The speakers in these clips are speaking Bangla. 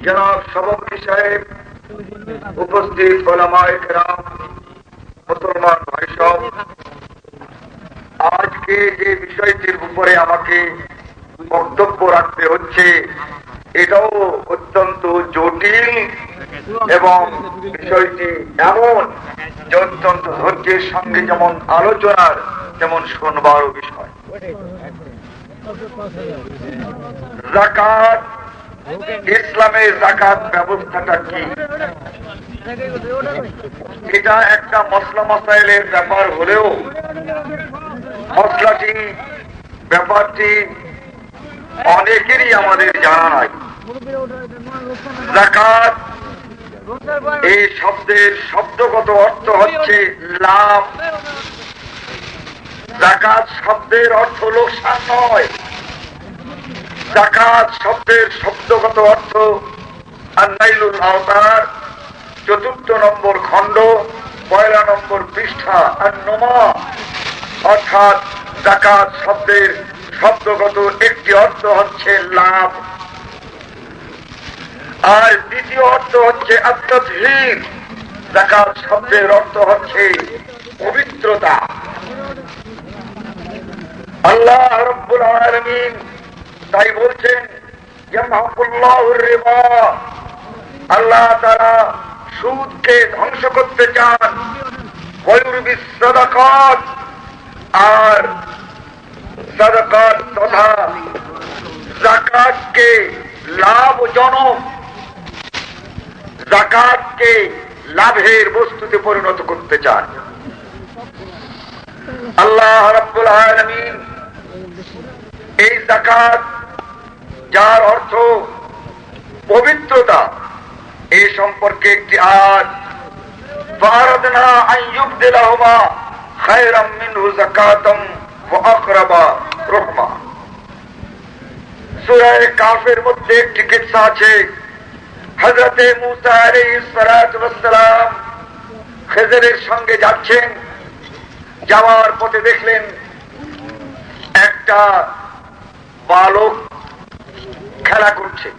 জনাব সভাপতি সাহেব, উপস্থিত ওলামায়ে কেরাম, মুসলমান ভাই সব, আজকে যে বিষয়টির উপরে আমাকে বক্তব্য রাখতে হচ্ছে এটাও অত্যন্ত জটিল এবং বিষয়টি এমন যে অত্যন্ত ধৈর্যের সঙ্গে যেমন আলোচনার তেমন শুনবারও বিষয়। যাকাত, ইসলামের যাকাত ব্যবস্থাটা কি? এটা একটা মসলা মাসাইলের ব্যাপার হলেও ব্যাপারটি অনেকেরই আমাদের জানা নাই। যাকাত এই শব্দের শব্দগত অর্থ হচ্ছে লাভ। যাকাত শব্দের অর্থ লোকসান নয়। যাকাত শব্দের শব্দগত অর্থ আন-নাইলুল আওতার, ৪র্থ নম্বর খণ্ড, ১ নম্বর পৃষ্ঠা, আন-নুমা। অর্থাৎ যাকাত শব্দের শব্দগত একটি অর্থ হচ্ছে লাভ, আর দ্বিতীয় অর্থ হচ্ছে আত-তাতহীর। যাকাত শব্দের অর্থ হচ্ছে পবিত্রতা। আল্লাহ রাব্বুল আলামিন তাই বলছেন, ইয়ামহাকুল্লাহুর রিবা, আল্লাহ তাআলা সুদকে ধ্বংস করতে চান, ওয়া ইউরবিস সাদাকাত, আর সাদাকাত তথা যাকাতকে লাভজনক, যাকাতকে লাভের বস্তুতে পরিণত করতে চান। আল্লাহ রাব্বুল আলামিন এই যাকাত, যার অর্থ পবিত্রতা, এই সম্পর্কে একটি আয়াত, ফারাদনা আন ইউবদিলাহুমা খায়রাম মিনহু যাকাতাম ওয়া আকরাবা রহমা। সূরা কাফের মধ্যে একটি কিসসা আছে। হযরতে মূসা আলাইহিস সালাতু ওয়াস সালাম খিজরের সঙ্গে যাচ্ছেন, যাওয়ার পথে দেখলেন একটা বালক খেলা করছে।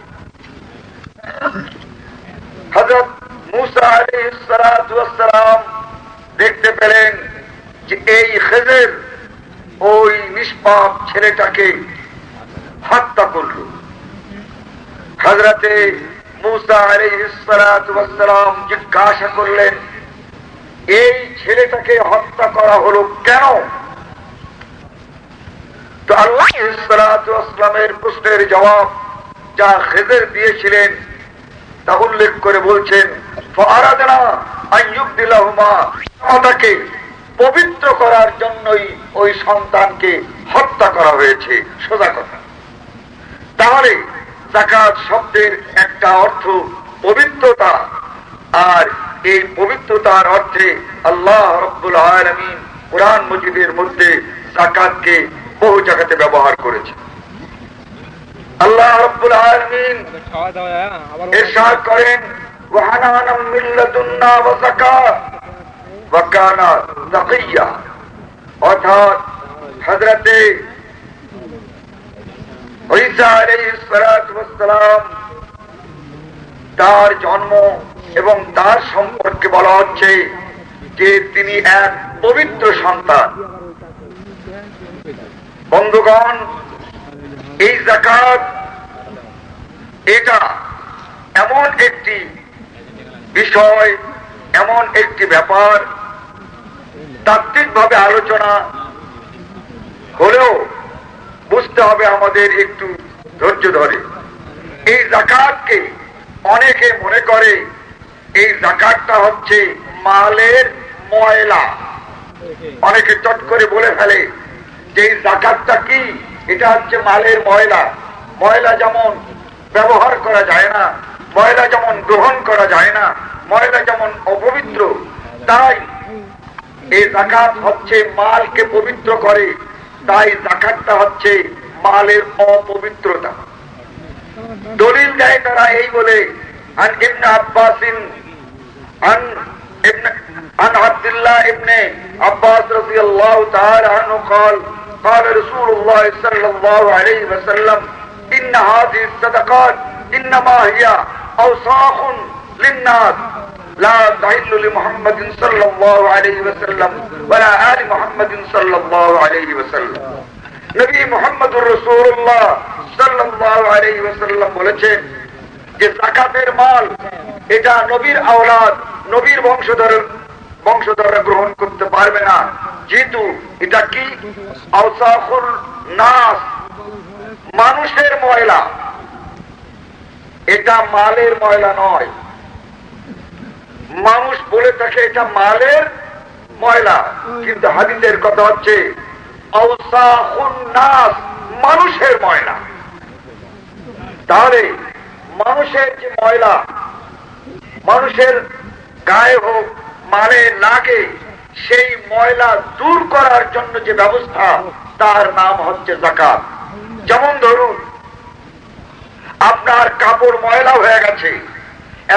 হযরত মূসা আলাইহিস সালাতু ওয়াস সালাম দেখতে পেলেন যে এই খিজর ওই নিষ্পাপ ছেলেটাকে হত্যা করল। হযরতে মূসা আলাইহিস সালাতু ওয়াস সালাম জিজ্ঞাসা করলেন, এই ছেলেটাকে হত্যা করা হলো কেন? তো আল্লাহ সাল্লাল্লাহু আলাইহি ওয়াসাল্লামের প্রশ্নের জবাব যা খিজর দিয়েছিলেন তা উল্লেখ করে বলছেন, ফারাদনা আন ইউবদিলাহুমা, ওটাকে পবিত্র করার জন্যই ওই সন্তানকে হত্যা করা হয়েছে। সোজা কথা। তাহলে যাকাত শব্দের একটা অর্থ পবিত্রতা, আর এই পবিত্রতার অর্থে আল্লাহ রাব্বুল আলামিন কুরআন মজিদের মধ্যে যাকাতকে বহু জায়গাতে ব্যবহার করেছে। আল্লাহ রাব্বুল আলামিন ইরশাদ করেন, ওয়া হানানাম মিন লাদুন্না ওয়া যাকাত ওয়া কানা তাকিয়্যা। অর্থাৎ হযরতে ঈসা আলাইহিস সালাতু ওয়াস সালাম, তার জন্ম এবং তার সম্পর্কে বলা হচ্ছে যে তিনি এক পবিত্র সন্তান। বন্ধুগণ, এই যাকাত এটা এমন একটি বিষয়, এমন একটি ব্যাপার, তাত্ত্বিকভাবে আলোচনা হলেও বুঝতে হবে আমাদের একটু ধৈর্য ধরে। এই যাকাতকে অনেকে মনে করে এই যাকাতটা হচ্ছে মালের ময়লা। অনেকে চট করে বলে ফেলে যে এই যাকাতটা কি, এটা হচ্ছে মালের ময়লা। ময়লা যেমন ব্যবহার করা যায় না, ময়লা যেমন গ্রহণ করা যায় না, ময়লা যেমন অপবিত্র, তাই এই যাকাত হচ্ছে মালকে পবিত্র করে। তাই যাকাতটা হচ্ছে মালের অপবিত্রতা। দলিল দেয় তারা এই বলে, আন ইবনে আব্বাসিন عن عبد الله ابن عباس رضي الله تعالى عنه قال قال رسول الله صلى الله عليه وسلم إن هذه الصدقات إنما هي আওসাখুন লিন্নাস লা তাহিল্লু লিমুহাম্মাদিন সাল্লাল্লাহু আলাইহি ওয়াসাল্লাম ওয়া লা আলি মুহাম্মাদিন সাল্লাল্লাহু আলাইহি ওয়াসাল্লাম। নবী মুহাম্মদুর রাসূলুল্লাহ সাল্লাল্লাহু আলাইহি ওয়াসাল্লাম বলেছেন যে যাকাতের মাল এটা নবীর আওলাদ, নবীর বংশধররা গ্রহণ করতে পারবে না, যেহেতু এটা কি আওসাখুল নাস, মানুষের ময়লা, এটা মালের ময়লা নয়। মানুষ বলে থাকে এটা মালের ময়লা, কিন্তু হাদিসের কথা হচ্ছে আওসাখুন নাস, মানুষের ময়লা। তাহলে মানুষের যে ময়লা, মানুষের গায়ে হোক মালে লাগে, সেই ময়লা দূর করার জন্য যে ব্যবস্থা, তার নাম হচ্ছে যাকাত। যেমন ধরুন আপনার কাপড় ময়লা হয়ে গেছে,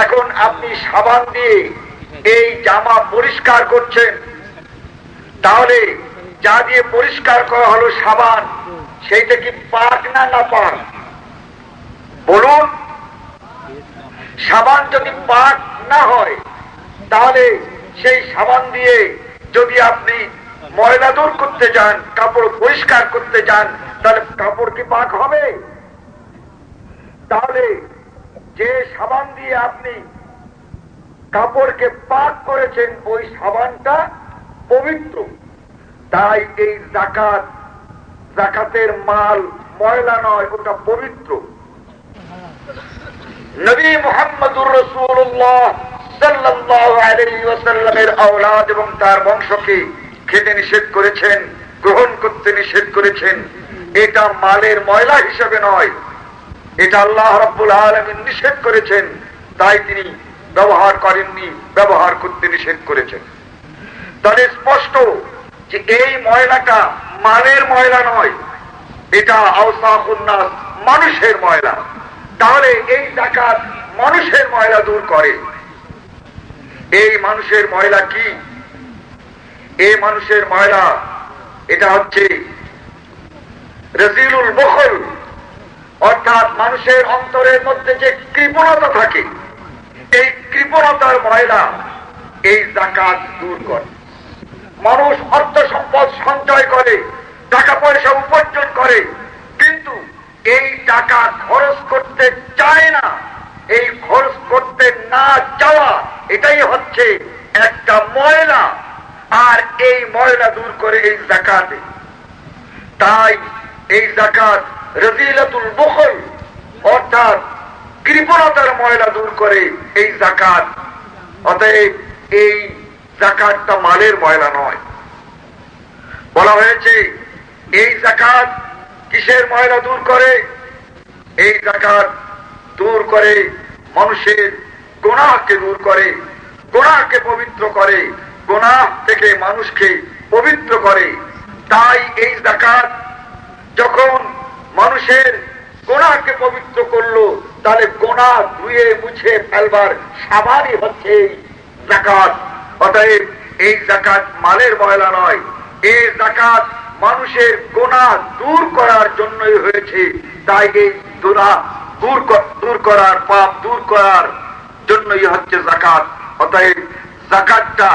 এখন আপনি সাবান দিয়ে এই জামা পরিষ্কার করছেন, তাহলে যা দিয়ে পরিষ্কার করা হলো সাবান, সেইটা কি পাক না নাপাক? বলুন। সাবান যদি পাক না হয়, তাহলে সেই সাবান দিয়ে যদি আপনি ময়লা দূর করতে যান, কাপড় পরিষ্কার করতে যান, তাহলে কাপড় কি পাক হবে? তাহলে যে সাবান দিয়ে আপনি কাপড়কে পাক করেছেন, ওই সাবানটা পবিত্র। তাই এই যাকাতের মাল ময়লা নয়, ওটা পবিত্র। নবী মুহাম্মদুর রাসূলুল্লাহ সাল্লাল্লাহু আলাইহি ওয়াসাল্লামের আওলাদ এবং তার বংশকে খেতে নিষেধ করেছেন, গ্রহণ করতে নিষেধ করেছেন। এটা মালের ময়লা হিসেবে নয়, এটা আল্লাহ রাব্বুল আলামিন নিষেধ করেছেন, তাই তিনি ব্যবহার করেননি, ব্যবহার করতে নিষেধ করেছেন। তাহলে স্পষ্ট যে এই ময়লাটা মালের ময়লা নয়, এটা আওসাখুন নাস, মানুষের ময়লা। তাহলে এই যাকাত মানুষের ময়লা দূর করে। এই মানুষের ময়লা কি? এই মানুষের ময়লা এটা হচ্ছে রাজিলুল বখল, অর্থাৎ মানুষের অন্তরের মধ্যে যে কৃপণতা থাকে, এই কৃপণতার ময়লা এই যাকাত দূর করে। মানুষ অর্থ সম্পদ সঞ্চয় করে, টাকা পয়সা উপার্জন করে, কিন্তু এই টাকা খরচ করতে চায় না। এই খরচ করতে না চাওয়া, এটাই হচ্ছে একটা ময়লা, আর এই ময়লা দূর করে এই যাকাতে। তাই এই যাকাত রাজিলাতুল বুখল, অর্থাৎ কৃপণতার ময়লা দূর করে এই যাকাত। অতএব এই যাকাতটা মালের ময়লা নয়। বলা হয়েছে এই যাকাত কিসের ময়লা দূর করে? এই যাকাত দূর করে মানুষের গুনাহকে দূর করে, গুনাহকে পবিত্র করে, গুনাহ থেকে মানুষকে পবিত্র করে। তাই এই যাকাত যখন মানুষের গুনাহকে পবিত্র করলো, তাহলে গুনাহ ধুয়ে মুছে ফেলবার সাবানই হচ্ছে এই যাকাত। অতএব এই যাকাত মালের ময়লা নয়, এই যাকাত মানুষের গুনাহ দূর করার জন্যই হয়েছে। তাই এই গুনাহ দূর করার, পাপ দূর করার জন্যই হচ্ছে যাকাত। অতএব যাকাতটা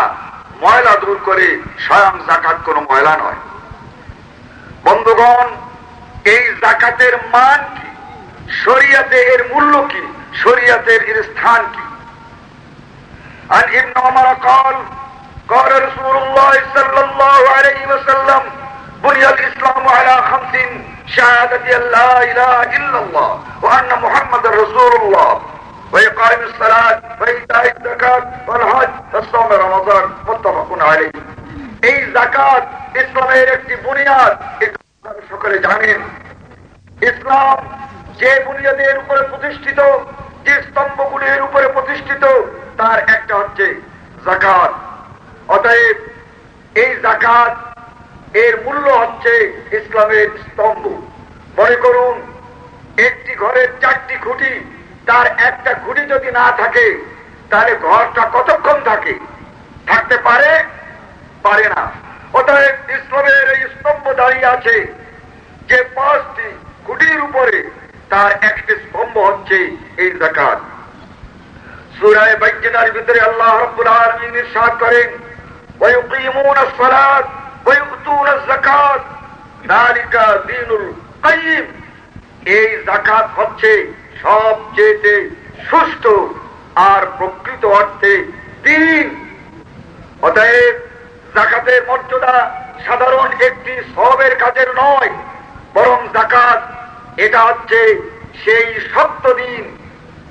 ময়লা দূর করে, স্বয়ং যাকাত কোনো ময়লা নয়। বন্ধুগণ, এই যাকাতের মান কি? শরিয়াতে এর মূল্য কি? শরিয়াতের এর স্থান কি? عن ابن عمر قال قال رسول الله صلى الله عليه وسلم بني الإسلام على 5: شهادة أن لا إله إلا الله وأن محمد رسول الله وإقام الصلاة وإيتاء الزكاة والحج وصوم رمضان متفق عليه। এই যাকাত ইসলামের একটি বুনিয়াদ, সকলে জানেন। ইসলাম যে বুনিয়াদের উপরে প্রতিষ্ঠিত, যে স্তম্ভগুলির উপরে প্রতিষ্ঠিত, তার একটা হচ্ছে যাকাত। অতএব এই যাকাত এর মূল্য হচ্ছে ইসলামের স্তম্ভ। মনে করুন একটি ঘরের 4টি খুঁটি, তার একটা খুঁটি যদি না থাকে, তাহলে ঘরটা কতক্ষণ থাকে? থাকতে পারে? পারে না। অতএব ইসলামের এই স্তম্ভ দাঁড়িয়ে আছে যে 5টি খুঁটির উপরে, তার একটি স্তম্ভ হচ্ছে এই যাকাত। সূরা বায়্যিনার ভিতরে আল্লাহ রাব্বুল আলামিন ইরশাদ করেন, ওয়া ইউকিমুনাস সালাত ওয়া ইউতুনাজ যাকাত যালিকা দীনুল কাইয়্যিম। এই যাকাত হচ্ছে সবচেয়ে সুষ্ঠু আর প্রকৃত অর্থে দ্বীন। অতএব যাকাতের মর্যাদা সাধারণ একটি সওয়াবের কাজের নয়, বরং যাকাত এটা হচ্ছে সেই সত্য দিন,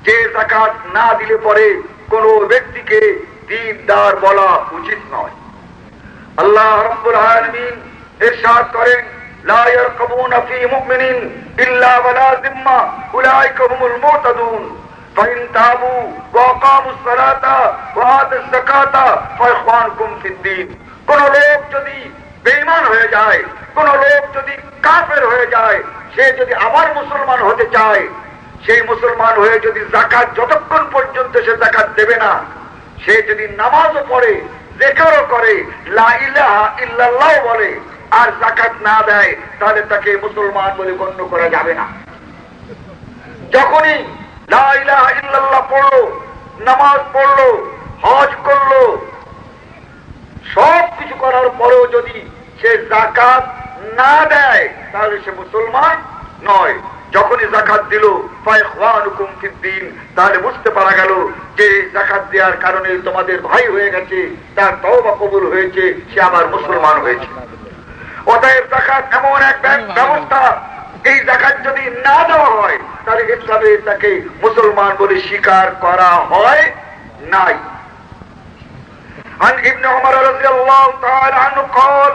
যে যাকাত না দিলে পরে কোন ব্যক্তিকে দীনদার বলা উচিত নয়। আল্লাহ রাব্বুল আলামিন ইরশাদ করেন, লা ইয়ারকুবুনা ফি মুমিনিন ইল্লা ওয়ালা যিম্মা উলাইকা হুমুল মুতাদুন ফাইন তাবু ওয়া আকামুস সালাতা ওয়া আতাস যাকাতা ফাইখওয়ানুকুম ফিদ্দীন। কোন লোক যদি বেঈমান হয়ে যায়, কোন লোক যদি কাফের হয়ে যায়, সে যদি আবার মুসলমান হতে চায়, সেই মুসলমান হয়ে যদি যাকাত যতক্ষণ পর্যন্ত সে যাকাত দেবে না, সে যদি নামাজও পড়ে, জিকিরও করে, লা ইলাহা ইল্লাল্লাহ বলে, আর যাকাত না দেয়, তাহলে তাকে মুসলমান বলে গণ্য করা যাবে না। যখনই লা ইলাহা ইল্লাল্লাহ পড়লো, নামাজ পড়লো, হজ করলো, সব কিছু করার পরেও যদি সে যাকাত না দেয়, তাহলে সে মুসলমান নয়। যখনই যাকাত দিল, ফাইখওয়ানুকুম ফিদ্দীন, তাহলে বুঝতে পারা গেল যে যাকাত দেওয়ার কারণে তোমাদের ভাই হয়ে গেছে, তার তওবা কবুল হয়েছে, সে আবার মুসলমান হয়েছে। অতএব যাকাত এমন এক ব্যবস্থা, এই যাকাত যদি না দেওয়া হয়, তাহলে ইসলামে তাকে মুসলমান বলে স্বীকার করা হয় নাই। عن ابن عمر رضي الله تعالى عنه قال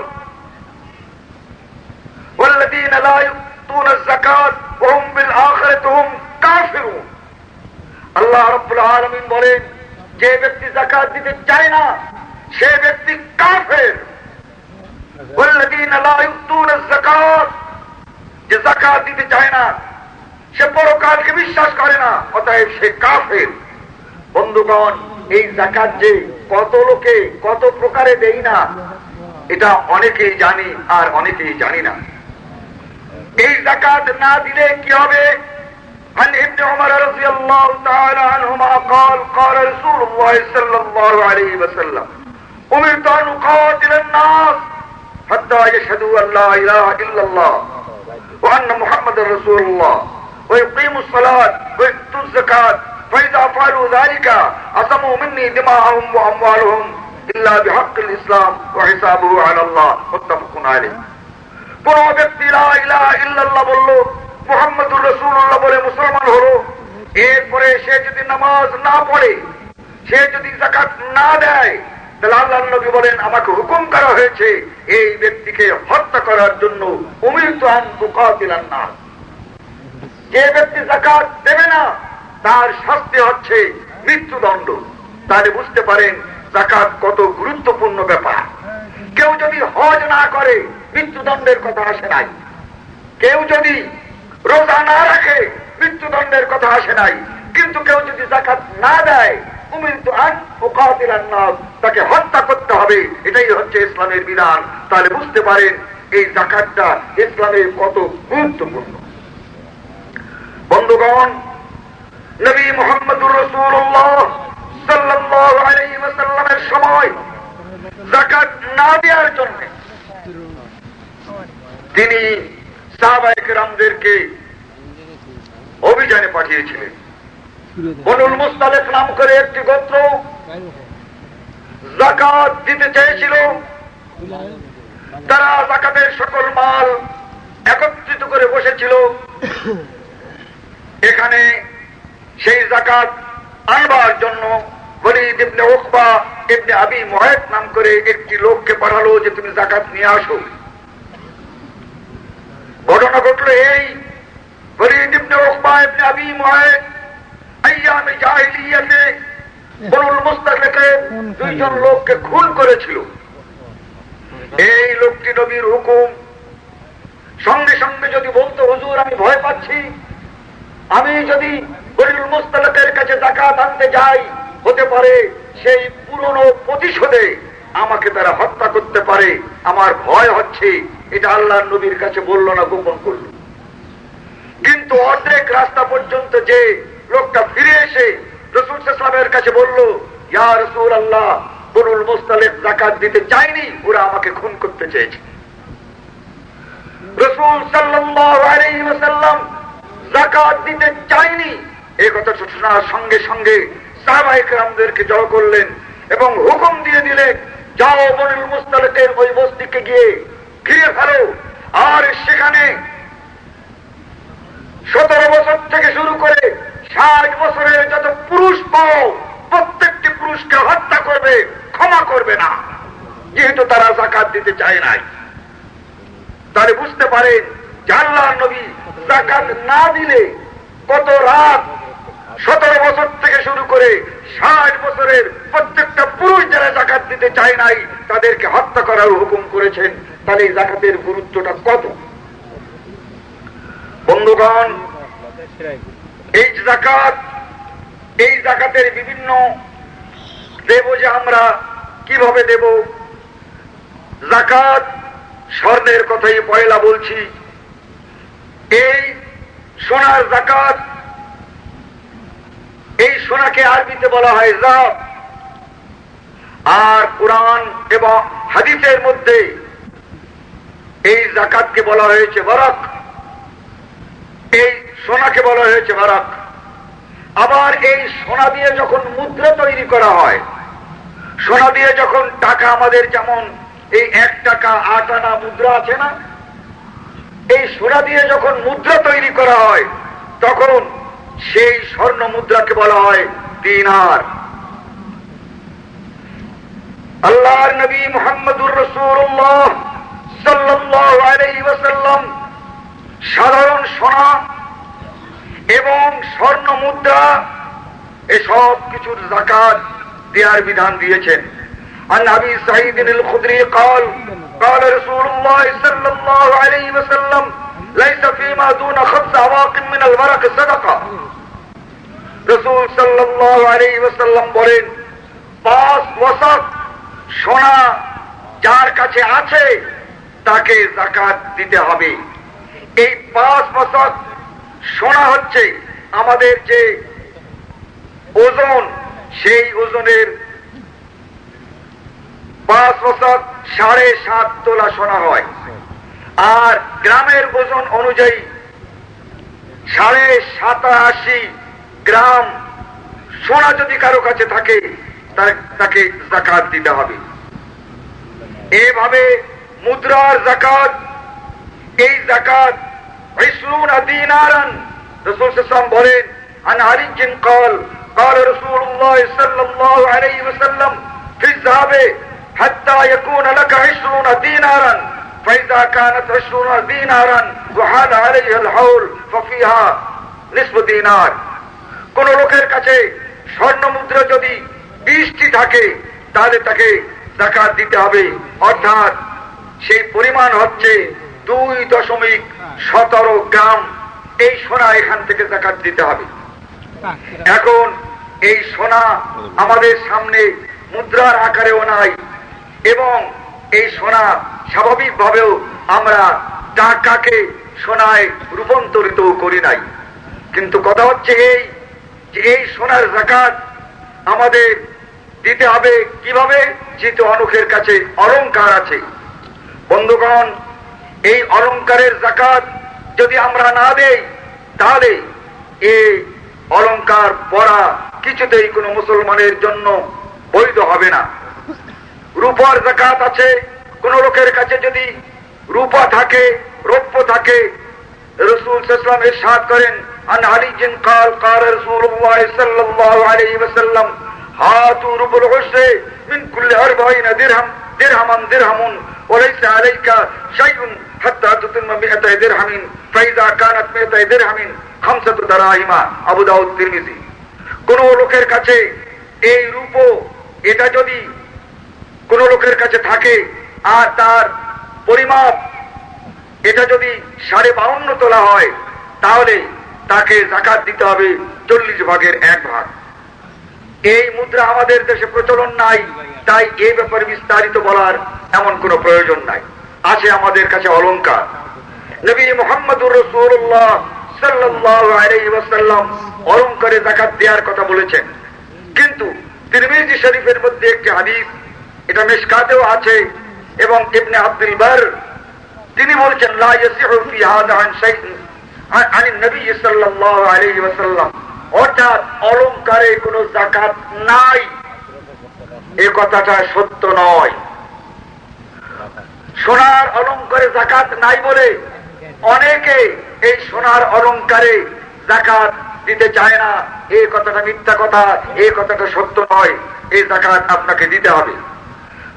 والذين لا يؤتون الزكاة وهم بالآخرة هم كافرون। আল্লাহ রাব্বুল আলামিন বলেন, যে ব্যক্তি যাকাত দিতে চায় না সে ব্যক্তি কাফের। والذين لا يؤتون الزكاة, যে যাকাত দিতে চায় না সে পরকালকে বিশ্বাস করে না, অতএব সে কাফের। বন্ধুগণ, এই যাকাত যে কত লোকে কত প্রকারে দেই না, এটা অনেকেই জানি আর অনেকেই জানি না। এই যাকাত না দিলে কি হবে? عن ابن عمر رضي الله تعالى عنهما قال قال رسول الله صلى الله عليه وسلم أمرت أن أقاتل الناس حتى يشهدوا أن لا إله إلا الله وأن محمد رسول الله ويقيموا الصلاة ويؤتوا الزكاة فإذا فعلوا ذلك عصموا مني دماءهم وأموالهم إلا بحق الإسلام وحسابه على الله متفق عليه। কোন ব্যক্তি লা ইলাহা ইল্লাল্লাহ বলল, মুহাম্মদুর রাসূলুল্লাহ বলে মুসলমান হলো, এরপরে সে যদি নামাজ না পড়ে, সে যদি যাকাত না দেয়, তাহলে আল্লাহর নবী বলেন, আমাকে হুকুম করা হয়েছে এই ব্যক্তিকে হত্যা করার জন্য। উমিরতু আন উকাতিলান নাস। যে ব্যক্তি যাকাত দেবে না তার শাস্তি হচ্ছে মৃত্যুদণ্ড। তাহলে বুঝতে পারেন যাকাত কত গুরুত্বপূর্ণ ব্যাপার। কেউ যদি হজ না করে, মৃত্যুদণ্ডের কথা আসে নাই। কেউ যদি রোজা না রাখে, মৃত্যুদণ্ডের কথা আসে নাই। কিন্তু কেউ যদি যাকাত না দেয়, উমিরতু আন উকাতিলান নাস, তাকে হত্যা করতে হবে। এটাই হচ্ছে ইসলামের বিধান। তাহলে বুঝতে পারেন এই যাকাতটা ইসলামের কত গুরুত্বপূর্ণ। বন্ধুগণ, নবী মুহাম্মদুর রাসূলুল্লাহ সাল্লাল্লাহু আলাইহি ওয়াসাল্লামের সময় যাকাত না দেওয়ার জন্য তিনি সাহাবায়ে কেরামদেরকে অভিযানে পাঠিয়েছিলেন। বনুল মুস্তালিক নাম করে একটি গোত্র যাকাত দিতে চেয়েছিল। তারা যাকাতের সকল মাল একত্রিত করে বসেছিল। এখানে সেই যাকাত আনবার জন্য ওলীদ ইবনে উকবা ইবনে আবি মুআইত নাম করে একটি লোককে পাঠালো যে তুমি যাকাত নিয়ে আসো। ঘটনা ঘটল এই, ওলীদ ইবনে উকবা ইবনে আবি মুআইত আইয়ামে জাহিলিয়াতে বনুল মুস্তালিকে দুইজন লোককে খুন করেছিল। এই লোকটি নবীর হুকুম সঙ্গে সঙ্গে যদি বলতো, হুজুর আমি ভয় পাচ্ছি, আমি যদি বনুল মুস্তালিকের কাছে যাকাত আনতে যাই, হতে পারে সেই পুরনো প্রতিশোধে আমাকে তারা হত্যা করতে পারে, আমার ভয় হচ্ছে। এটা আল্লাহর নবীর কাছে বলল না, গোপন করল। কিন্তু অর্ধেক রাস্তা পর্যন্ত যে লোকটা ফিরে এসে রাসূল সাল্লামের কাছে বলল, ইয়া রাসূলুল্লাহ, বনুল মুস্তালিক যাকাত দিতে চায়নি, ওরা আমাকে খুন করতে চেয়েছে। রাসূল সাল্লাল্লাহু আলাইহি ওয়াসাল্লাম যাকাত দিতে চায়নি, এই কথা শোনার সঙ্গে সঙ্গে সাহাবায়ে কেরামদেরকে জড়ো করলেন এবং হুকুম দিয়ে দিলেন, যাও বনুল মুস্তালিকের ওই বস্তিকে গিয়ে ঘিরে ফেলো, আর সেখানে 17 বছর থেকে শুরু করে 60 বছরের যত পুরুষ পাও, প্রত্যেকটি পুরুষকে হত্যা করবে, ক্ষমা করবে না, যেহেতু তারা যাকাত দিতে চায় নাই। তাহলে বুঝতে পারেন যে আল্লাহর নবী যাকাত না দিলে কত রাত 17 বছর থেকে শুরু করে 60 বছরের প্রত্যেকটা পুরুষ যারা যাকাত দিতে চায় নাই তাদেরকে হত্যা করার হুকুম করেছেন। তাহলে এই যাকাতের গুরুত্বটা কত। বন্ধুগণ, এই যাকাতের বিভিন্ন দেব, যে আমরা কিভাবে দেব। যাকাত স্বর্ণের কথাই পয়লা বলছি। এই সোনার যাকাত, এই সোনাকে আরবিতে বলা হয় যাব, আর কুরআন এবং হাদিসের মধ্যে এই যাকাতকে বলা হয়েছে বারাক, এই সোনাকে বলা হয়েছে বারাক। আবার এই সোনা দিয়ে যখন মুদ্রা তৈরি করা হয়, সোনা দিয়ে যখন টাকা, আমাদের যেমন এই 1 টাকা 8 আনা মুদ্রা আছে না, এই সোনা দিয়ে যখন মুদ্রা তৈরি করা হয় তখন সেই স্বর্ণ মুদ্রাকে বলা হয় দিনার। আল্লাহর নবী মুহাম্মদুর রাসূলুল্লাহ সাল্লাল্লাহু আলাইহি ওয়াসাল্লাম সাধারণ সোনা এবং স্বর্ণ মুদ্রা এসব কিছুর যাকাত দেওয়ার বিধান দিয়েছেন। عن أبي سعيد الخدري قال قال رسول الله صلى الله عليه وسلم ليس فيما دون 5 أواق من الورق صدقة। রাসূল সাল্লাল্লাহু আলাইহি ওয়াসাল্লাম বলেন, 5 ওয়াসাক সোনা যার কাছে আছে তাকে যাকাত দিতে হবে। এই 5 ওয়াসাক সোনা হচ্ছে আমাদের যে ওজন, সেই ওজনের 5 ওয়াসাক 7.5 তোলা সোনা হয়। আর গ্রামের ওজন অনুযায়ী 87.5 গ্রাম সোনা যদি কারো কাছে থাকে তাকে যাকাত দিতে হবে। এভাবে মুদ্রার যাকাত, এই যাকাত 20 দিনারান। রাসূল সাল্লাল্লাহু আলাইহি ওয়াসাল্লাম বলেন, আন আলী قال قال رسول الله صلى الله عليه وسلم في الذهب حتى يكون لك 20 دينارا فإذا كانت 20 دينارا وحال عليها الحول ففيها نصف دينار। কোন লোকের কাছে স্বর্ণ মুদ্রা যদি 20টি থাকে তাহলে তাকে যাকাত দিতে হবে, অর্থাৎ সেই পরিমাণ হচ্ছে 2.17 গ্রাম। এই সোনা এখান থেকে যাকাত দিতে হবে। এখন এই সোনা আমাদের সামনে মুদ্রার আকারেও নাই এবং এই সোনা স্বাভাবিকভাবেও আমরা টাকাকে সোনায় রূপান্তরিত করি নাই। কিন্তু কথা হচ্ছে এই যে এই সোনার যাকাত আমাদের দিতে হবে কিভাবে, যেহেতু অনেকের কাছে অলংকার আছে। বন্ধুগণ, এই অলংকারের যাকাত যদি আমরা না দেই তাহলে এই অলংকার পরা কিছুতেই কোনো মুসলমানের জন্য বৈধ হবে না। রূপার যাকাত আছে, কোন লোকের কাছে যদি রূপা থাকে, রৌপ্য থাকে, রাসূল সাল্লাল্লাহু আলাইহি ওয়াসাল্লাম ইরশাদ করেন, আন আলী قال قال رسول الله صلى الله عليه وسلم هاتوا ربع العشر من كل 40 درهما درهم وليس عليك شيء حتى تتم 100 درهم فإذا كانت 100 درهم 5 دراهم। আবু দাউদ, তিরমিজি। কোন লোকের কাছে এই রূপ, এটা যদি কোন লোকের কাছে থাকে আর তার পরিমাপ এটা যদি 52.5 তোলা হয় তাহলে তাকে যাকাত দিতে হবে 40 ভাগের 1 ভাগ। এই মুদ্রা আমাদের দেশে প্রচলন নাই, তাই এই ব্যাপারে বিস্তারিত বলার এমন কোনো প্রয়োজন নাই। আছে আমাদের কাছে অলংকার। নবী মুহাম্মদুর রাসূলুল্লাহ সাল্লাল্লাহু আলাইহি ওয়াসাল্লাম অলংকারে যাকাত দেওয়ার কথা বলেছেন। কিন্তু তিরমিজি শরীফের মধ্যে একটি হাদিস, এটা মিশকাতেও আছে, এবং ইবনে আব্দুল বার তিনি বলছেন লা ইয়াসিহু ফি হাযা আন শাইইন আন নবী সাল্লাল্লাহু আলাইহি ওয়াসাল্লাম, অর্থাৎ অলংকারে কোনো যাকাত নাই, এই কথাটা সত্য নয়। সোনার অলংকারে যাকাত নাই বলে অনেকে এই সোনার অলংকারে যাকাত দিতে চায় না, এই কথাটা মিথ্যা কথা, এই কথাটা সত্য নয়। এই যাকাত আপনাকে দিতে হবে।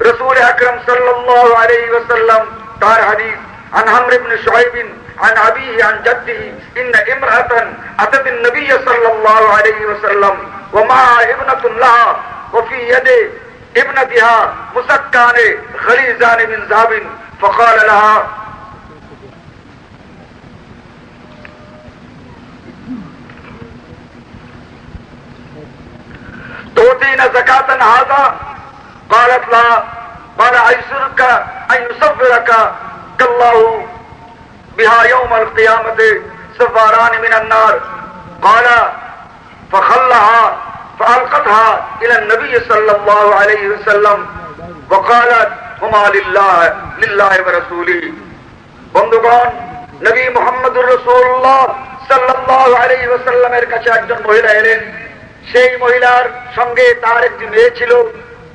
রাসূল আকরাম সাল্লাল্লাহু আলাইহি ওয়াসাল্লাম তার হাদিস عن عمرو بن شعيب عن أبيه عن جده إن امرأة أتت النبي صلى الله عليه وسلم ومعها ابنة لها وفي يد ابنتها مسكان خليزان من ذهب فقال لها تؤتين زكاة هذا؟ قالت لا. قال أيسرك أن يصفرك الله بها يوم القيامة سفاران من النار. قال فخلها فألقتها إلى النبي صلى الله عليه وسلم وقالت هما لله ورسوله. বন্ধুগণ, নবী মুহাম্মদুর রাসূলুল্লাহ সাল্লাল্লাহু আলাইহি ওয়াসাল্লামের কাছে একজন মহিলা এলেন। সেই মহিলার সঙ্গে তার একটি মেয়ে ছিল,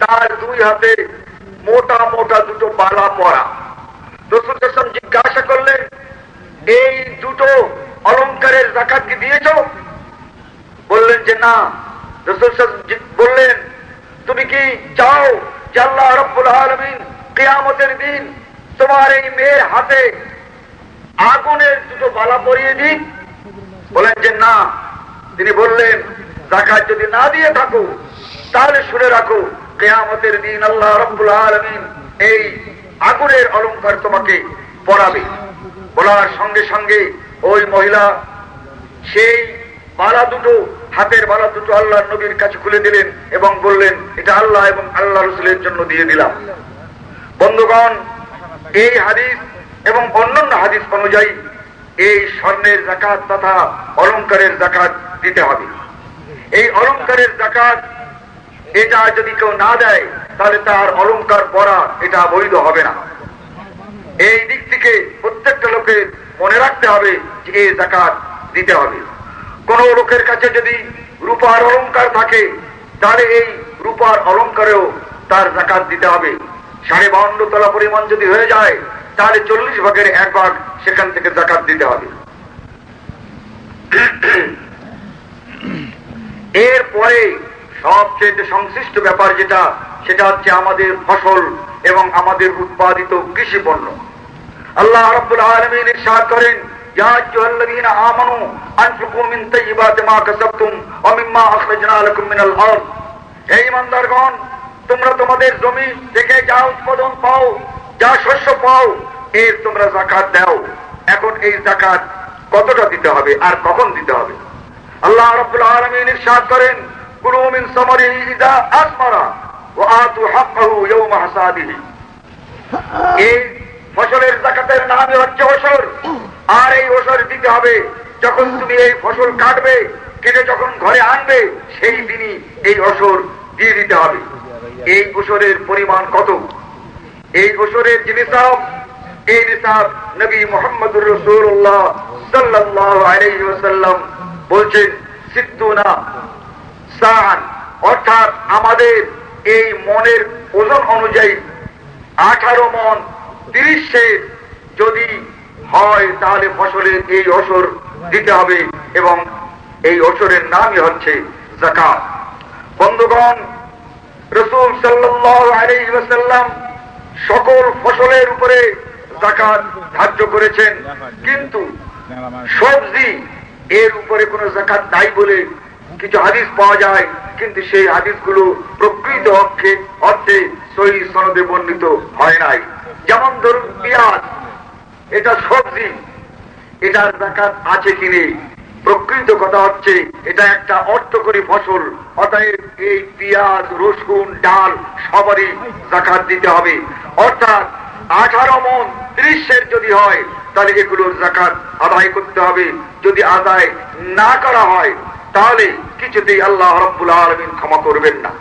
তার দুই হাতে মোটা মোটা দুটো বালা পরা। রাসূল জিজ্ঞাসা করলেন, এই দুটো অলংকারের যাকাত কি দিয়েছ? বললেন যে না। রাসূল বললেন, তুমি কি চাও যে আল্লাহ রাব্বুল আলামিন কিয়ামতের দিন তোমার এই মেয়ের হাতে আগুনের দুটো বালা পরিয়ে দিন? বলেন যে না। তিনি বললেন, যাকাত যদি না দিয়ে থাকো তাহলে শুনে রাখো, কিয়ামতের দিন আল্লাহ রাব্বুল আলামিন এই আগুনের অলংকার তোমাকে পরাবে। বলার সঙ্গে সঙ্গে ওই মহিলা সেই বালা দুটো, হাতের বালা দুটো আল্লাহর নবীর কাছে খুলে দিলেন এবং বললেন, এটা আল্লাহ এবং আল্লাহ রাসূলের জন্য দিয়ে দিলাম। বন্ধুগণ, এই হাদিস এবং অন্যান্য হাদিস অনুযায়ী এই স্বর্ণের যাকাত তথা অলংকারের যাকাত দিতে হবে। এই অলংকারের যাকাত এটা যদি কেউ না দেয় তাহলে তার অলংকার পরা এটা বৈধ হবে না। এই দিক থেকে প্রত্যেকটা লোকের মনে রাখতে হবে যে এই যাকাত দিতে হবে। কোন লোকের কাছে যদি রূপার অলংকার থাকে তাহলে এই রূপার অলংকারেও তার যাকাত দিতে হবে। 52 তলা পরিমাণ যদি হয়ে যায় তাহলে 40 ভাগের 1 ভাগ সেখান থেকে যাকাত দিতে হবে। এরপরে সবচেয়ে সংশ্লিষ্ট ব্যাপার যেটা, সেটা হচ্ছে আমাদের ফসল এবং আমাদের উৎপাদিত কৃষি পণ্য। আল্লাহ রাব্বুল আলামিন ইরশাদ করেন, ইয়া আইয়ুহাল্লাযীনা আমানু আনফিকু মিন তাইয়্যিবাতি মা কাসাবতুম ওয়া মিম্মা আখরাজনা লাকুম মিনাল আরদ। হে ঈমানদারগণ, তোমরা তোমাদের জমি থেকে যা উৎপাদন পাও, যা শস্য পাও, এর তোমরা যাকাত দাও। এখন এই যাকাত কতটা দিতে হবে আর কখন দিতে হবে? আল্লাহ রাব্বুল আলামিন ইরশাদ করেন, কুলু মিন সামারিহি ইযা আসমারা ওয়া আতু হাক্কাহু ইয়াওমা হাসাদিহি। এই ফসলের যাকাতের নামই হচ্ছে ওশর, আর এই ওশর দিতে হবে যখন তুমি এই ফসল কাটবে, কেটে যখন ঘরে আনবে সেই দিনই এই ওশর দিয়ে দিতে হবে। এই ওশরের পরিমাণ কত? এই ওশরের যে নিসাব, এই নিসাব নবী মুহাম্মদুর রাসূলুল্লাহ সাল্লাল্লাহু আলাইহি ওয়াসাল্লাম বলছেন 60 সাআন, অর্থাৎ আমাদের এই মনের ওজন অনুযায়ী 18 মণ 30 সের যদি হয় তাহলে ফসলের এই ওশর দিতে হবে এবং এই ওশরের নামই হচ্ছে যাকাত। বন্ধুগণ, রাসূল সাল্লাল্লাহু আলাইহি ওয়াসাল্লাম সকল ফসলের উপরে যাকাত ধার্য করেছেন, কিন্তু সবজি এর উপরে কোনো যাকাত নাই বলে কিছু হাদিস পাওয়া যায়, কিন্তু সেই হাদিসগুলো প্রকৃত অর্থে সহিহ সনদে বর্ণিত হয় নাই। যেমন ধরুন পেঁয়াজ, এটা সবজি, এটার যাকাত আছে কি নেই? প্রকৃত কথা হচ্ছে এটা একটা অর্থকরী ফসল, অতএব এই পেঁয়াজ, রসুন, ডাল সবারই যাকাত দিতে হবে। অর্থাৎ 18 মণ 30 সের যদি হয়, তাহলে এগুলোর যাকাত আদায় করতে হবে। যদি আদায় না করা হয় তাহলে কিছুতেই আল্লাহ রাব্বুল আলামিন ক্ষমা করবেন না।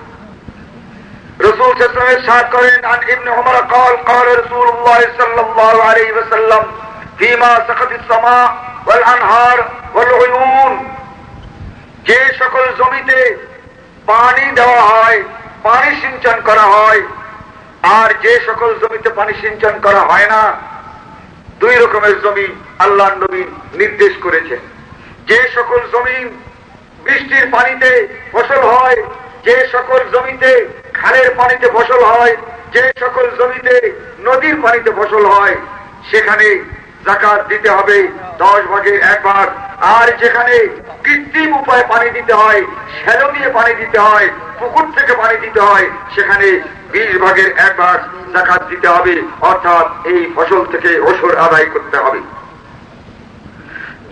রাসূল সাল্লাল্লাহু আলাইহি ওয়াসাল্লাম ইরশাদ করেন, আন ইবনে উমর قال قال رسول الله صلى الله عليه وسلم فيما سقط السماء والانهار والعيون, যে সকল জমিতে পানি দেওয়া হয়, পানি সিঞ্চন করা হয়, আর যে সকল জমিতে পানি সিঞ্চন করা হয় না, দুই রকমের জমি আল্লাহর নবী নির্দেশ করেছেন। যে সকল জমিন বৃষ্টির পানিতে ফসল হয়, যে সকল জমিতে খালের পানিতে ফসল হয়, যে সকল জমিতে নদীর পানিতে ফসল হয়, সেখানে যাকাত দিতে হবে 10 ভাগের 1 ভাগ। আর যেখানে কৃত্রিম উপায়ে পানি দিতে হয়, শ্যালো দিয়ে পানি দিতে হয়, পুকুর থেকে পানি দিতে হয়, সেখানে 20 ভাগের 1 ভাগ যাকাত দিতে হবে, অর্থাৎ এই ফসল থেকে ওশর আদায় করতে হবে।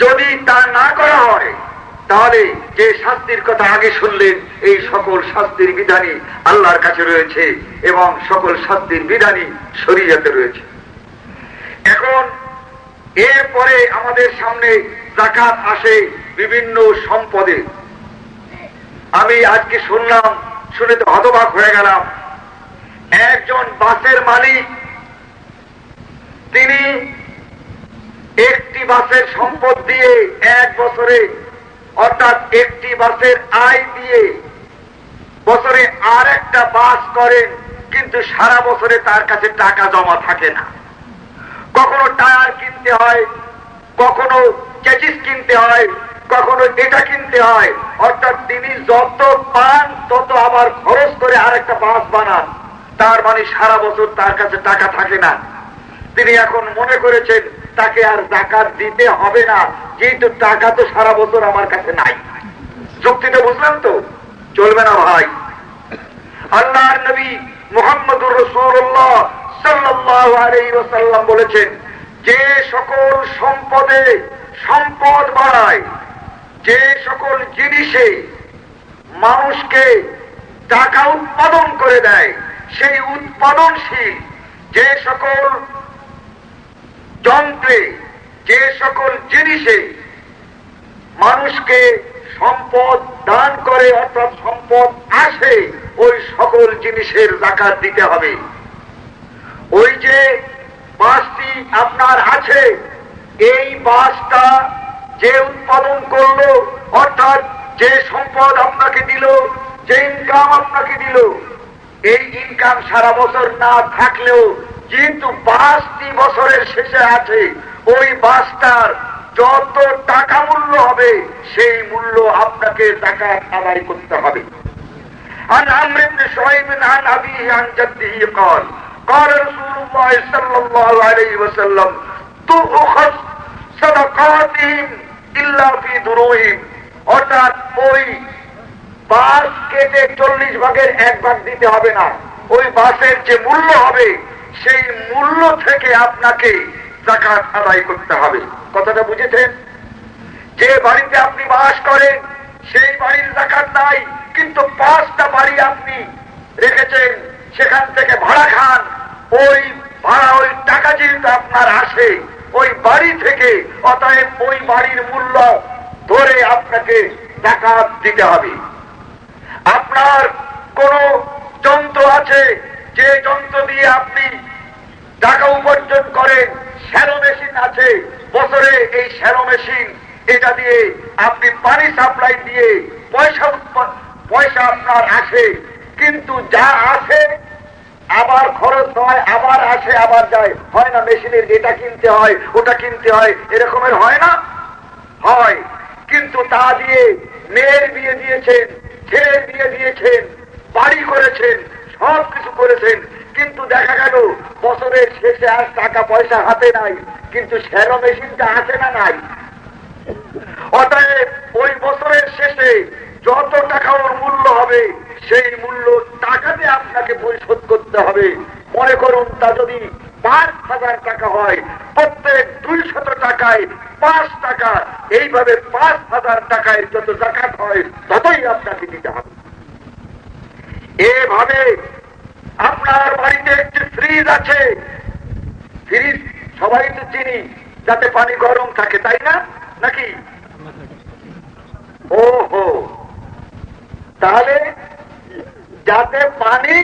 যদি তা না করা হয়, তাহলে যে শাস্তির কথা আগে শুনলেন, এই সকল শাস্তির বিধানই আল্লাহর কাছে রয়েছে এবং সকল শাস্তির বিধানই শরীয়তে রয়েছে। এখন এরপরে আমাদের সামনে যাকাত আসে বিভিন্ন সম্পদে। আমি আজকে শুনলাম, শুনে তো হতবাক হয়ে গেলাম। একজন বাসের মালিক, তিনি একটি বাসের সম্পদ দিয়ে 1 বছরে, অর্থাৎ একটি বাসের আয় দিয়ে বছরে আর একটা বাস করেন, কিন্তু সারা বছরে তার কাছে টাকা জমা থাকে না। কখনো টায়ার কিনতে হয়, কখনো চেসিস কিনতে হয়, কখনো এটা কিনতে হয়, অর্থাৎ তিনি যত পান তত আবার খরচ করে আরেকটা বাস বানান। তার মানে সারা বছর তার কাছে টাকা থাকে না। তিনি এখন মনে করেছেন তাকে আর যাকাত দিতে হবে না, যেহেতু টাকা তো সারা বছর আমার কাছে নাই। যুক্তিটা বুঝলেন তো? চলবে না ভাই। আল্লাহর নবী মুহাম্মদুর রাসূলুল্লাহ সাল্লাল্লাহু আলাইহি ওয়াসাল্লাম বলেছেন, যে সকল সম্পদে সম্পদ বাড়ায়, যে সকল জিনিসে মানুষকে টাকা উৎপাদন করে দেয়, সেই উৎপাদনশীল যে সকল যন্ত্রে, যে সকল জিনিসে মানুষকে সম্পদ দান করে, অর্থাৎ সম্পদ আসে, ওই সকল জিনিসের যাকাত দিতে হবে। ওই যে বাসটি আপনার আছে, এই বাসটা যে উৎপাদন করলো, অর্থাৎ যে সম্পদ আপনাকে দিল, যে ইনকাম আপনাকে দিল, এই ইনকাম সারা বছর না থাকলেও যেহেতু বাসটি বছরের শেষে আছে, ওই বাসটার যত টাকা মূল্য হবে সেই মূল্য আপনাকে যাকাত আদায় করতে হবে। عن عمرو بن شعيب عن أبيه عن جده قال قال رسول الله صلى الله عليه وسلم تؤخذ صدقاتهم إلا في دروهم, অর্থাৎ ওই বাস কেটে 40 ভাগের 1 ভাগ দিতে হবে না। ওই বাসের যে মূল্য হবে সেই মূল্য থেকে আপনাকে যাকাত আদায় করতে হবে। কথাটা বুঝেছেন? যে বাড়িতে আপনি বাস করেন সেই বাড়ির যাকাত নাই, কিন্তু 5টা বাড়ি আপনি রেখেছেন, সেখান থেকে ভাড়া খান, ওই ভাড়া, ওই টাকা যেহেতু আপনার আসে ওই বাড়ি থেকে, অতএব ওই বাড়ির মূল্য ধরে আপনাকে যাকাত দিতে হবে। আপনার কোন যন্ত্র আছে, যে যন্ত্র দিয়ে আপনি টাকা উপার্জন করেন, শ্যালো মেশিন আছে, বছরে এই শ্যালো মেশিন, এটা দিয়ে আপনি পানি সাপ্লাই দিয়ে পয়সা আপনার আসে, কিন্তু যা আসে আবার খরচ হয়, আবার আসে আবার যায়, হয় না? মেশিনের এটা কিনতে হয়, ওটা কিনতে হয়, এরকমের হয় না? হয়। কিন্তু তা দিয়ে মেয়ের বিয়ে দিয়েছেন, ছেলের বিয়ে দিয়েছেন, বাড়ি করেছেন, সব কিছু করেছেন, কিন্তু দেখা গেল বছরের শেষে আর টাকা পয়সা হাতে নাই, কিন্তু শ্যালো মেশিনটা আছে না নাই? অতএব ওই বছরের শেষে যত টাকা ওর মূল্য হবে সেই মূল্য টাকাতে আপনাকে পরিশোধ করতে হবে। মনে করুন তা যদি 5,000 টাকা হয়, প্রত্যেক 200 টাকায় 5 টাকা, এইভাবে 5,000 টাকায় যত যাকাত হয় ততই আপনাকে দিতে হবে। এভাবে আপনার বাড়িতে একটি ফ্রিজ আছে, ফ্রিজ সবাই তো চিনি, যাতে পানি গরম থাকে, তাই না? নাকি ওহো, তাহলে যাতে পানি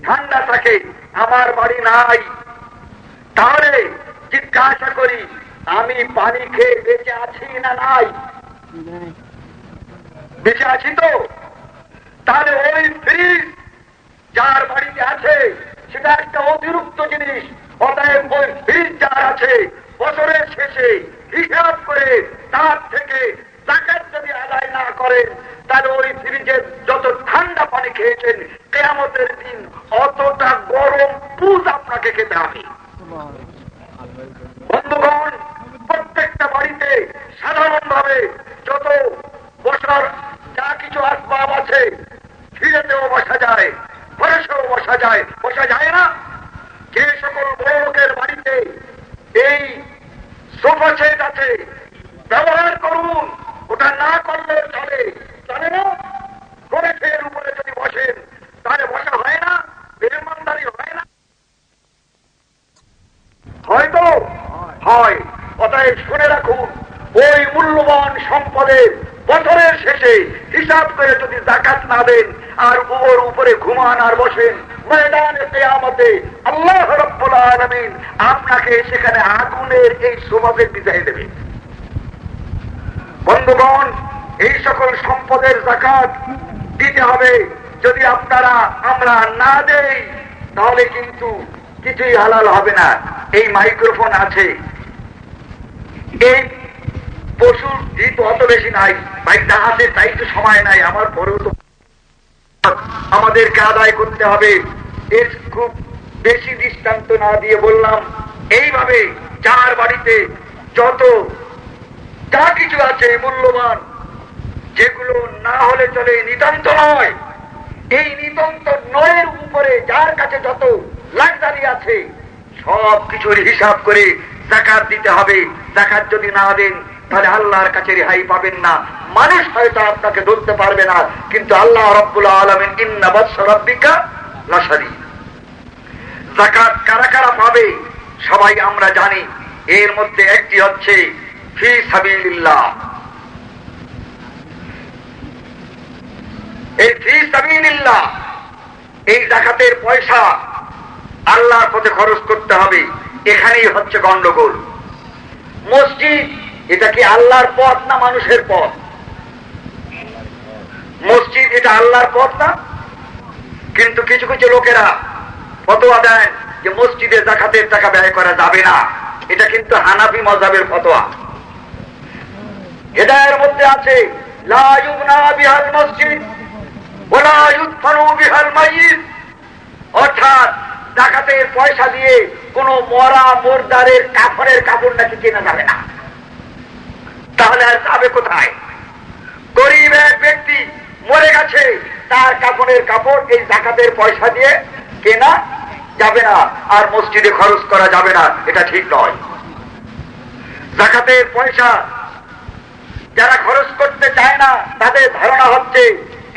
ঠান্ডা থাকে আমার বাড়ি নাই, তাহলে জিজ্ঞাসা করি আমি পানি খেয়ে বেঁচে আছি না নাই? বেঁচে আছি তো। তাহলে ওই ফ্রিজ যার বাড়িতে আছে সেটা একটা অতিরিক্ত জিনিস। অতএব ওই ফ্রিজ যার আছে বছরের শেষে হিসাব করে তার থেকে যাকাত যদি আদায় না করেন, তাহলে ওই ফ্রিজের যত ঠান্ডা পানি খেয়েছেন কিয়ামতের দিন অতটা গরম পুজ আপনাকে খেতে হবে। বন্ধুগণ, প্রত্যেকটা বাড়িতে সাধারণভাবে যত বসার যা কিছু আসবাব আছে, ফিরেতেও বসা যায়, ফরেসেও বসা যায়, বসা যায় না? যে সকল বড় লোকের বাড়িতে এই সোফা সেট আছে ব্যবহার করুন, ওটা না করলে চলে, চলে না? ফরেসের উপরে যদি বসেন তাহলে বসা হয় না, মেহমানদারি হয় না? হয়তো হয়। অতএব শুনে রাখুন, ওই মূল্যবান সম্পদের বছরের শেষে হিসাব করে যদি যাকাত না দেন আর ওর উপরে ঘুমান আর বসেন, ময়দানে কিয়ামতে আল্লাহ রাব্বুল আলামিন আপনাকে সেখানে আগুনের এই স্বভাবের বিদায় দেবে। বন্ধুগণ, এই সকল সম্পদের যাকাত দিতে হবে। যদি আমরা না দেই তাহলে কিন্তু কিছুই হালাল হবে না। এই মাইক্রোফোন আছে, এই পশুর জিত অত বেশি নাই, বাইকটা আছে তাই তো সময় নাই, আমার পরেও তো আমাদেরকে আদায় করতে হবে। এর খুব বেশি দৃষ্টান্ত না দিয়ে বললাম, এইভাবে যার বাড়িতে যত যা কিছু আছে মূল্যবান, যেগুলো না হলে চলে, নিতান্ত নয়, এই নিতান্ত নয়ের উপরে যার কাছে যত লাক্সারি আছে সব কিছুর হিসাব করে যাকাত দিতে হবে। যাকাত যদি না দেন তাহলে আল্লাহর কাছে রেহাই পাবেন না। মানুষ হয়তো আপনাকে ধরতে পারবে না, কিন্তু আল্লাহ রাব্বুল আলামিন ইন্না বাতশা রাব্বিকা লাশাদীদ। যাকাত কারা কারা পাবে সবাই আমরা জানি। এর মধ্যে একটি হচ্ছে ফি সাবিলিল্লাহ। এই ফি সাবিলিল্লাহ, এই যাকাতের পয়সা আল্লাহর পথে খরচ করতে হবে। এখানেই হচ্ছে গন্ডগোল। মসজিদ এটা কি আল্লাহর পথ না মানুষের পথ? মসজিদ এটা আল্লাহর পথ না? কিন্তু কিছু কিছু লোকেরা ফতোয়া দেন যে মসজিদে যাকাতের টাকা ব্যয় করা যাবে না। এটা কিন্তু হানাফি মাযহাবের ফতোয়া। হেদায়ের মধ্যে আছে লা ইউবনা বিহাল মসজিদ ওয়ালা ইউদফানু বিহাল মাইয়িত, অর্থাৎ যাকাতের পয়সা দিয়ে কোন মরা মুরদারের কাফনের কাপড় নাকি কেনা যাবে না। তাহলে আর যাবে কোথায়? গরিব এক ব্যক্তি মরে গেছে, তার কাফনের কাপড় এই যাকাতের পয়সা দিয়ে কেনা যাবে না, আর মসজিদে খরচ করা যাবে না, এটা ঠিক নয়। যাকাতের পয়সা যারা খরচ করতে চায় না তাদের ধারণা হচ্ছে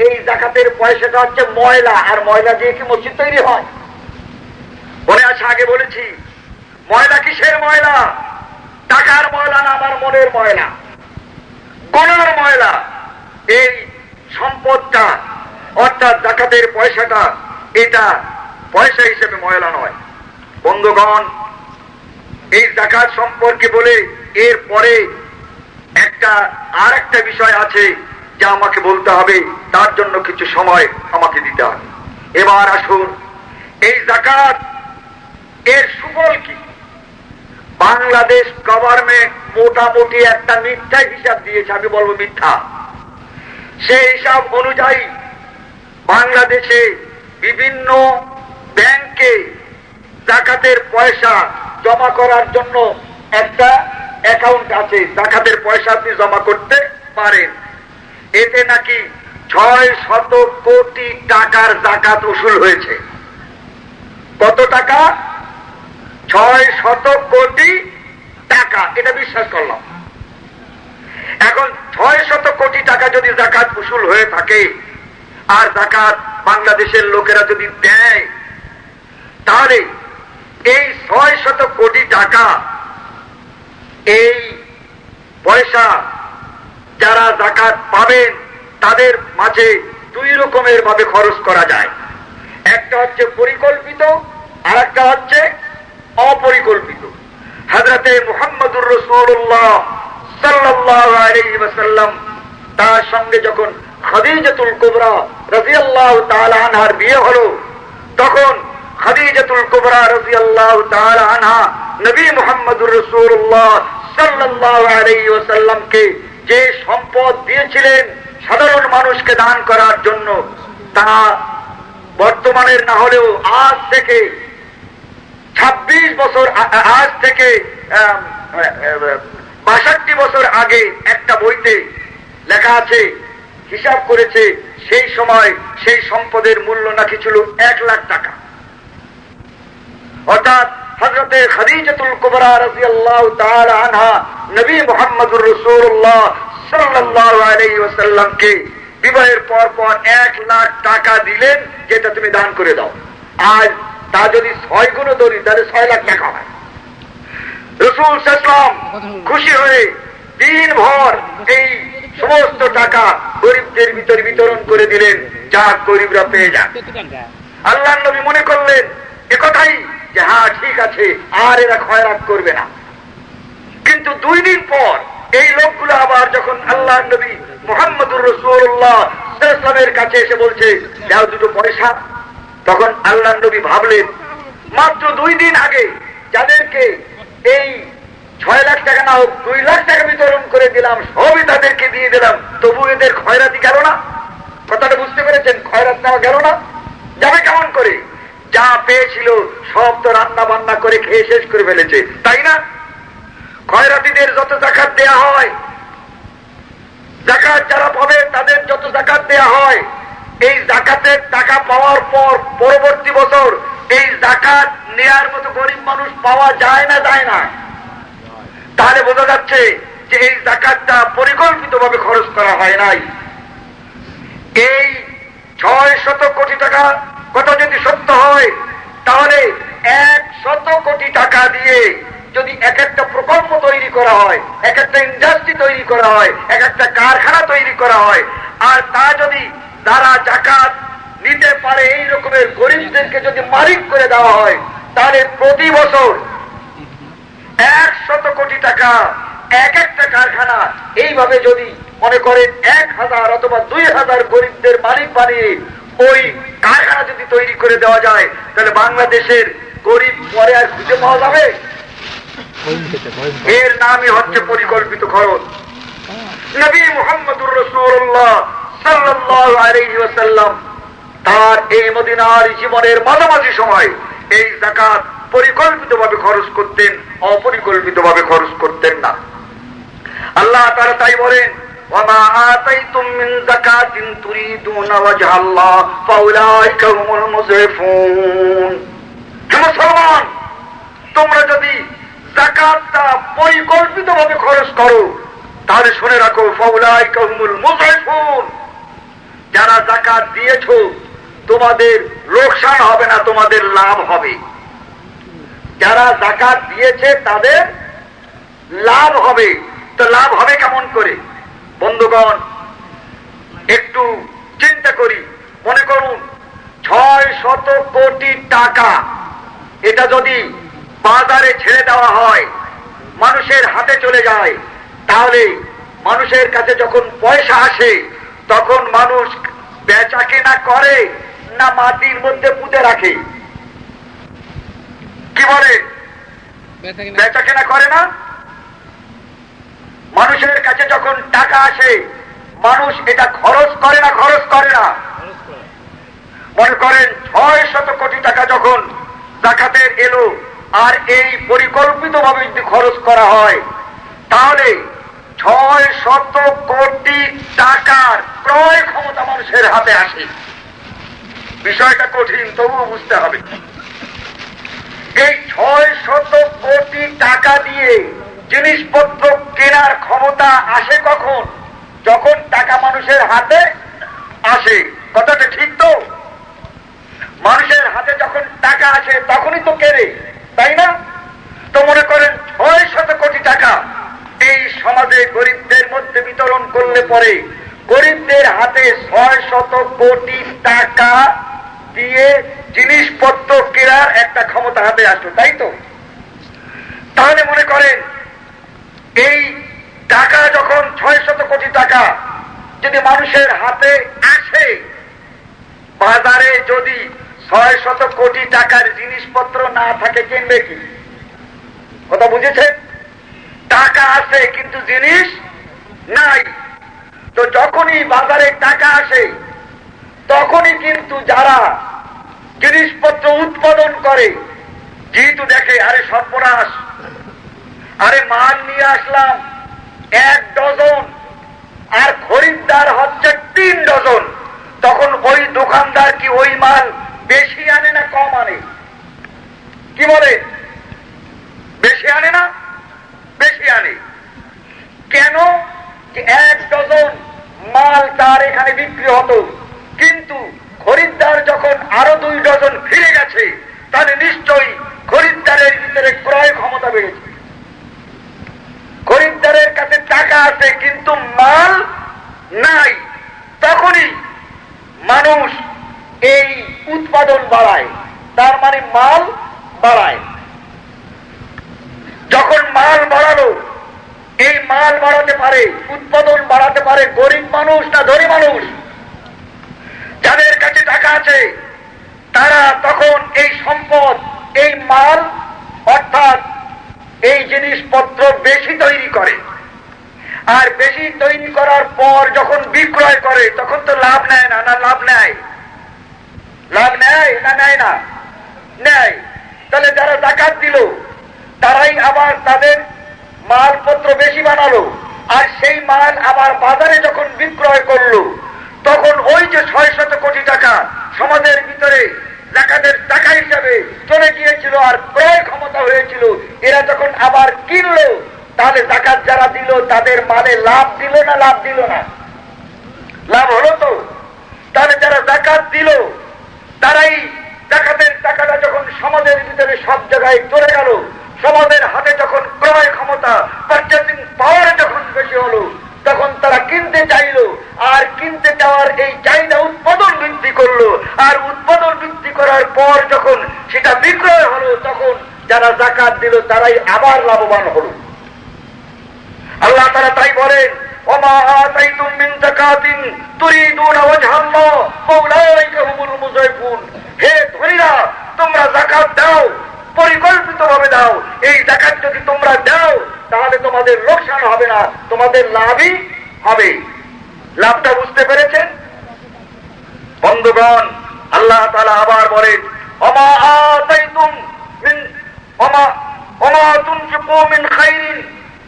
এই যাকাতের পয়সাটা হচ্ছে ময়লা, আর ময়লা দিয়ে কি মসজিদ তৈরি হয়? মনে আছে আগে বলেছি, ময়লা কিসের ময়লা? টাকার ময়লা না, আমার মনের ময়লা, গুনার ময়লা। এই সম্পদটা অর্থাৎ যাকাতের পয়সাটা, এটা পয়সা হিসেবে ময়লা নয়। বন্ধুগণ, এই যাকাত সম্পর্কে বলে এর পরে আর একটা বিষয় আছে যা আমাকে বলতে হবে, তার জন্য কিছু সময় আমাকে দিতে হবে। এবার আসুন, এই যাকাত এর সুফল কি? বাংলাদেশ গভর্নমেন্ট মোটামুটি একটা মিথ্যা হিসাব দিয়েছে, আমি বলবো মিথ্যা। সেই হিসাব অনুযায়ী বাংলাদেশে বিভিন্ন ব্যাংকে যাকাতের পয়সা জমা করার জন্য একটা অ্যাকাউন্ট আছে, যাকাতের পয়সা আপনি জমা করতে পারেন। এতে নাকি 600 কোটি টাকার যাকাত উসুল হয়েছে। কত টাকা? 600 কোটি টাকা, এটা বিশ্বাস করলাম। এখন 600 কোটি টাকা যদি যাকাত উসুল হয়ে থাকে, আর যাকাত বাংলাদেশের লোকেরা যদি দেয়, তাহলে এই 600 কোটি টাকা এই পয়সা যারা যাকাত পাবেন তাদের মাঝে দুই রকমের ভাবে খরচ করা যায়। একটা হচ্ছে পরিকল্পিত, আর একটা হচ্ছে অপরিকল্পিত। হযরতে মুহাম্মদুর রাসূলুল্লাহ সাল্লাল্লাহু আলাইহি ওয়াসাল্লাম তার সঙ্গে যখন খাদিজাতুল কুবরা রাদিয়াল্লাহু তাআলা আনহার বিয়ে হলো, তখন খাদিজাতুল কুবরা রাদিয়াল্লাহু তাআলা আনহা নবী মুহাম্মদুর রাসূলুল্লাহ সাল্লাল্লাহু আলাইহি ওয়াসাল্লামকে যে সম্পদ দিয়েছিলেন সাধারণ মানুষকে দান করার জন্য, তা বর্তমানের না হলেও আজ থেকে 26 বছর, আজ থেকে 62 বছর আগে একটা বইতে লেখা আছে, হিসাব করেছে সেই সময় সেই সম্পদের মূল্য নাকি ছিল 1 লাখ টাকা। অর্থাৎ হযরতে খাদিজাতুল কুবরা রাদিয়াল্লাহু তাআলা আনহা নবী মুহাম্মদুর রাসূলুল্লাহ সাল্লাল্লাহু আলাইহি ওয়াসাল্লামকে বিবাহের পর 1 লাখ টাকা দিলেন, যেটা তুমি দান করে দাও। আজ তা যদি 6 গুণ ধরি তাহলে 6 লাখ টাকা হয়। রাসূল সাল্লাল্লাহু আলাইহি ওয়াসাল্লাম খুশি হয়ে দিনভর এই সমস্ত টাকা গরিবদের ভিতরে বিতরণ করে দিলেন, যা গরিবরা পেয়ে যান। আল্লাহর নবী মনে করলেন একথাই যে হ্যাঁ ঠিক আছে, আর এরা খয়রাত করবে না। কিন্তু 2 দিন পর এই লোকগুলো আবার যখন আল্লাহর নবী মুহাম্মদুর রাসূলুল্লাহ সাল্লাল্লাহু আলাইহি ওয়াসাল্লামের কাছে এসে বলছে দাও 2 পয়সা, তখন আল্লাহর নবী ভাবলেন মাত্র 2 দিন আগে যাদেরকে এই 6 লাখ টাকা না হোক 2 লাখ টাকা বিতরণ করে দিলাম, সবই তাদেরকে দিয়ে দিলাম, তবু এদের খয়রাতি গেল না। কথাটা বুঝতে পেরেছেন? খয়রাত নেওয়া গেল না, যাবে কেমন করে? যা পেয়েছিল সব তো রান্না বান্না করে খেয়ে শেষ করে ফেলেছে, তাই না? খয়রাতিদের যত যাকাত দেয়া হয়, যাকাত যারা পাবে তাদের যত যাকাত দেয়া হয়, এই যাকাতের টাকা পাওয়ার পর পরবর্তী বছর এই যাকাত নেয়ার মতো গরিব মানুষ পাওয়া যায় না, যায় না। তাহলে বোঝা যাচ্ছে যে এই যাকাতটা পরিকল্পিতভাবে খরচ করা হয় নাই। এই 600 কোটি টাকা কথা যদি সত্য হয়, তাহলে 100 কোটি টাকা দিয়ে যদি এক একটা প্রকল্প তৈরি করা হয়, এক একটা ইন্ডাস্ট্রি তৈরি করা হয়, এক একটা কারখানা তৈরি করা হয়, আর তা যদি যারা যাকাত নিতে পারে এই রকমের গরিবদেরকে যদি মালিক করে দেওয়া হয়, তাহলে প্রতি বছর 100 কোটি টাকা এক একটা কারখানা এইভাবে যদি মনে করেন 1000 অথবা 2000 গরিবদের মালিক বানিয়ে ওই কারখানা যদি তৈরি করে দেওয়া যায়, তাহলে বাংলাদেশের গরিব পরে আর খুঁজে পাওয়া যাবে? এর নামই হচ্ছে পরিকল্পিত খরচ। নবী মুহাম্মদুর রাসূলুল্লাহ সাল্লাল্লাহু আলাইহি ওয়াসাল্লাম তার এই মদিনার জীবনের মাঝামাঝি সময় এই যাকাত পরিকল্পিতভাবে খরচ করতেন, অপরিকল্পিতভাবে খরচ করতেন না। আল্লাহ তাআলা তাই বলেন, ওয়ামা আতাইতুম মিন যাকাতিন তুরিদুনা ওয়াজহাল্লাহ ফাউলাইকা হুমুল মুযরিফুন। মুসলমান, তোমরা যদি যাকাতটা পরিকল্পিতভাবে খরচ করো, তাহলে শুনে রাখো ফাউলাইকা হুমুল মুযরিফুন। যারা যাকাত দিয়েছো তোমাদের লোকসান হবে না, তোমাদের লাভ হবে। যারা যাকাত দিয়েছে তাদের লাভ হবে। তো লাভ হবে কেমন করে? বন্ধুগণ, একটু চিন্তা করি। মনে করুন 600 কোটি টাকা, এটা যদি বাজারে ছেড়ে দেওয়া হয়, মানুষের হাতে চলে যায়, তাহলে মানুষের কাছে যখন পয়সা আসে তখন মানুষ বেচা কেনা করে না মাটির মধ্যে পুঁতে রাখে? কি বলে? বেচা কেনা করে না? মানুষের কাছে যখন টাকা আসে মানুষ এটা খরচ করে না? খরচ করে না? মনে করেন 600 কোটি টাকা যখন যাকাতের এলো, আর এই পরিকল্পিতভাবে যদি খরচ করা হয়, তাহলে 600 কোটি টাকার ক্রয় ক্ষমতা মানুষের হাতে আসে। বিষয়টা কঠিন, তবুও বুঝতে হবে। এই 600 কোটি টাকা দিয়ে জিনিসপত্র কেনার ক্ষমতা আসে কখন? যখন টাকা মানুষের হাতে আসে। কথাটা ঠিক তো? মানুষের হাতে যখন টাকা আসে তখনই তো কেনে, তাই না? তো মনে করেন 600 কোটি টাকা এই সমাজে গরিবদের মধ্যে বিতরণ বিতরণ করলে পরে গরিবদের হাতে 600 কোটি টাকা দিয়ে জিনিসপত্র কেনার একটা ক্ষমতা হাতে আসলো, তাই তো? তাহলে মনে করেন এই টাকা যখন 600 কোটি টাকা যদি মানুষের হাতে আসে, বাজারে যদি 600 কোটি টাকার জিনিসপত্র না থাকে কিনবে কি? কথা বুঝেছেন? টাকা আছে কিন্তু জিনিস নাই। তো যখনই বাজারে টাকা আসে তখনই কিন্তু যারা জিনিসপত্র উৎপাদন করে, যেহেতু দেখে আরে সর্বনাশ, আরে মাল নিয়ে আসলাম 1 ডজন আর খরিদ্দার হচ্ছে 3 ডজন, তখন ওই দোকানদার কি ওই মাল বেশি আনে না কম আনে? কি বলে? বেশি আনে না? বেশি আনে। কেন? 1 ডজন মাল তার এখানে বিক্রি হতো, কিন্তু খরিদ্দার যখন আরো 2 ডজন ফিরে গেছে, তাহলে নিশ্চয়ই খরিদ্দারের ভিতরে ক্রয় ক্ষমতা বেড়েছে। খরিদ্দারের কাছে টাকা আছে কিন্তু মাল নাই, তখনই মানুষ এই উৎপাদন বাড়ায়, তার মানে মাল বাড়ায়। যখন মাল বাড়ালো, এই মাল বাড়াতে পারে, উৎপাদন বাড়াতে পারে গরিব মানুষ না ধনী মানুষ? যাদের কাছে টাকা আছে তারা তখন এই সম্পদ, এই মাল অর্থাৎ এই জিনিসপত্র বেশি তৈরি করে, আর বেশি তৈরি করার পর যখন বিক্রয় করে তখন তো লাভ নেয় না? না লাভ নেয়? লাভ নেয় না নেয় না? নেয়। তাহলে যারা যাকাত দিল তারাই আবার তাদের মালপত্র বেশি বানালো, আর সেই মাল আবার বাজারে যখন বিক্রয় করলো তখন ওই যে 600 কোটি টাকা সমাজের ভিতরে যাকাতের টাকা হিসাবে চলে গিয়েছিল আর ক্রয় ক্ষমতা হয়েছিল, এরা যখন আবার কিনলো, তাহলে যাকাত যারা দিল তাদের মালে লাভ দিল না লাভ দিল না? লাভ হলো তো। তাহলে যারা যাকাত দিল তারাই যাকাতের টাকাটা যখন সমাজের ভিতরে সব জায়গায় চলে গেল, সমাজের হাতে যখন ক্রয় ক্ষমতা, পারচেসিং পাওয়ার যখন বেশি হলো, তখন তারা কিনতে চাইল, আর কিনতে চাওয়ার এই চাহিদা উৎপাদন বৃদ্ধি করলো, আর উৎপাদন বৃদ্ধি করার পর যখন সেটা বিক্রয় হলো, তখন যারা যাকাত দিল তারাই আবার লাভবান হলো। আল্লাহ তাআলা তাই বলেন, ওমা আতাইতুম মিন যাকাতিন তুরিদুনা ওয়াজহাল্লাহ ফাউলাইকা হুমুল মুযাইফুন। হে ধনীরা, তোমরা যাকাত দাও, পরিকল্পিতভাবে দাও। এই যাকাত যদি তোমরা দাও তাহলে তোমাদের লোকসান হবে না, তোমাদের লাভই হবে। লাভটা বুঝতে পেরেছেন বন্ধুগণ? আল্লাহ তাআলা আবার বলেন, ওমা আতাইতুম মিন ওমা তুনফিকু মিন খাইরিন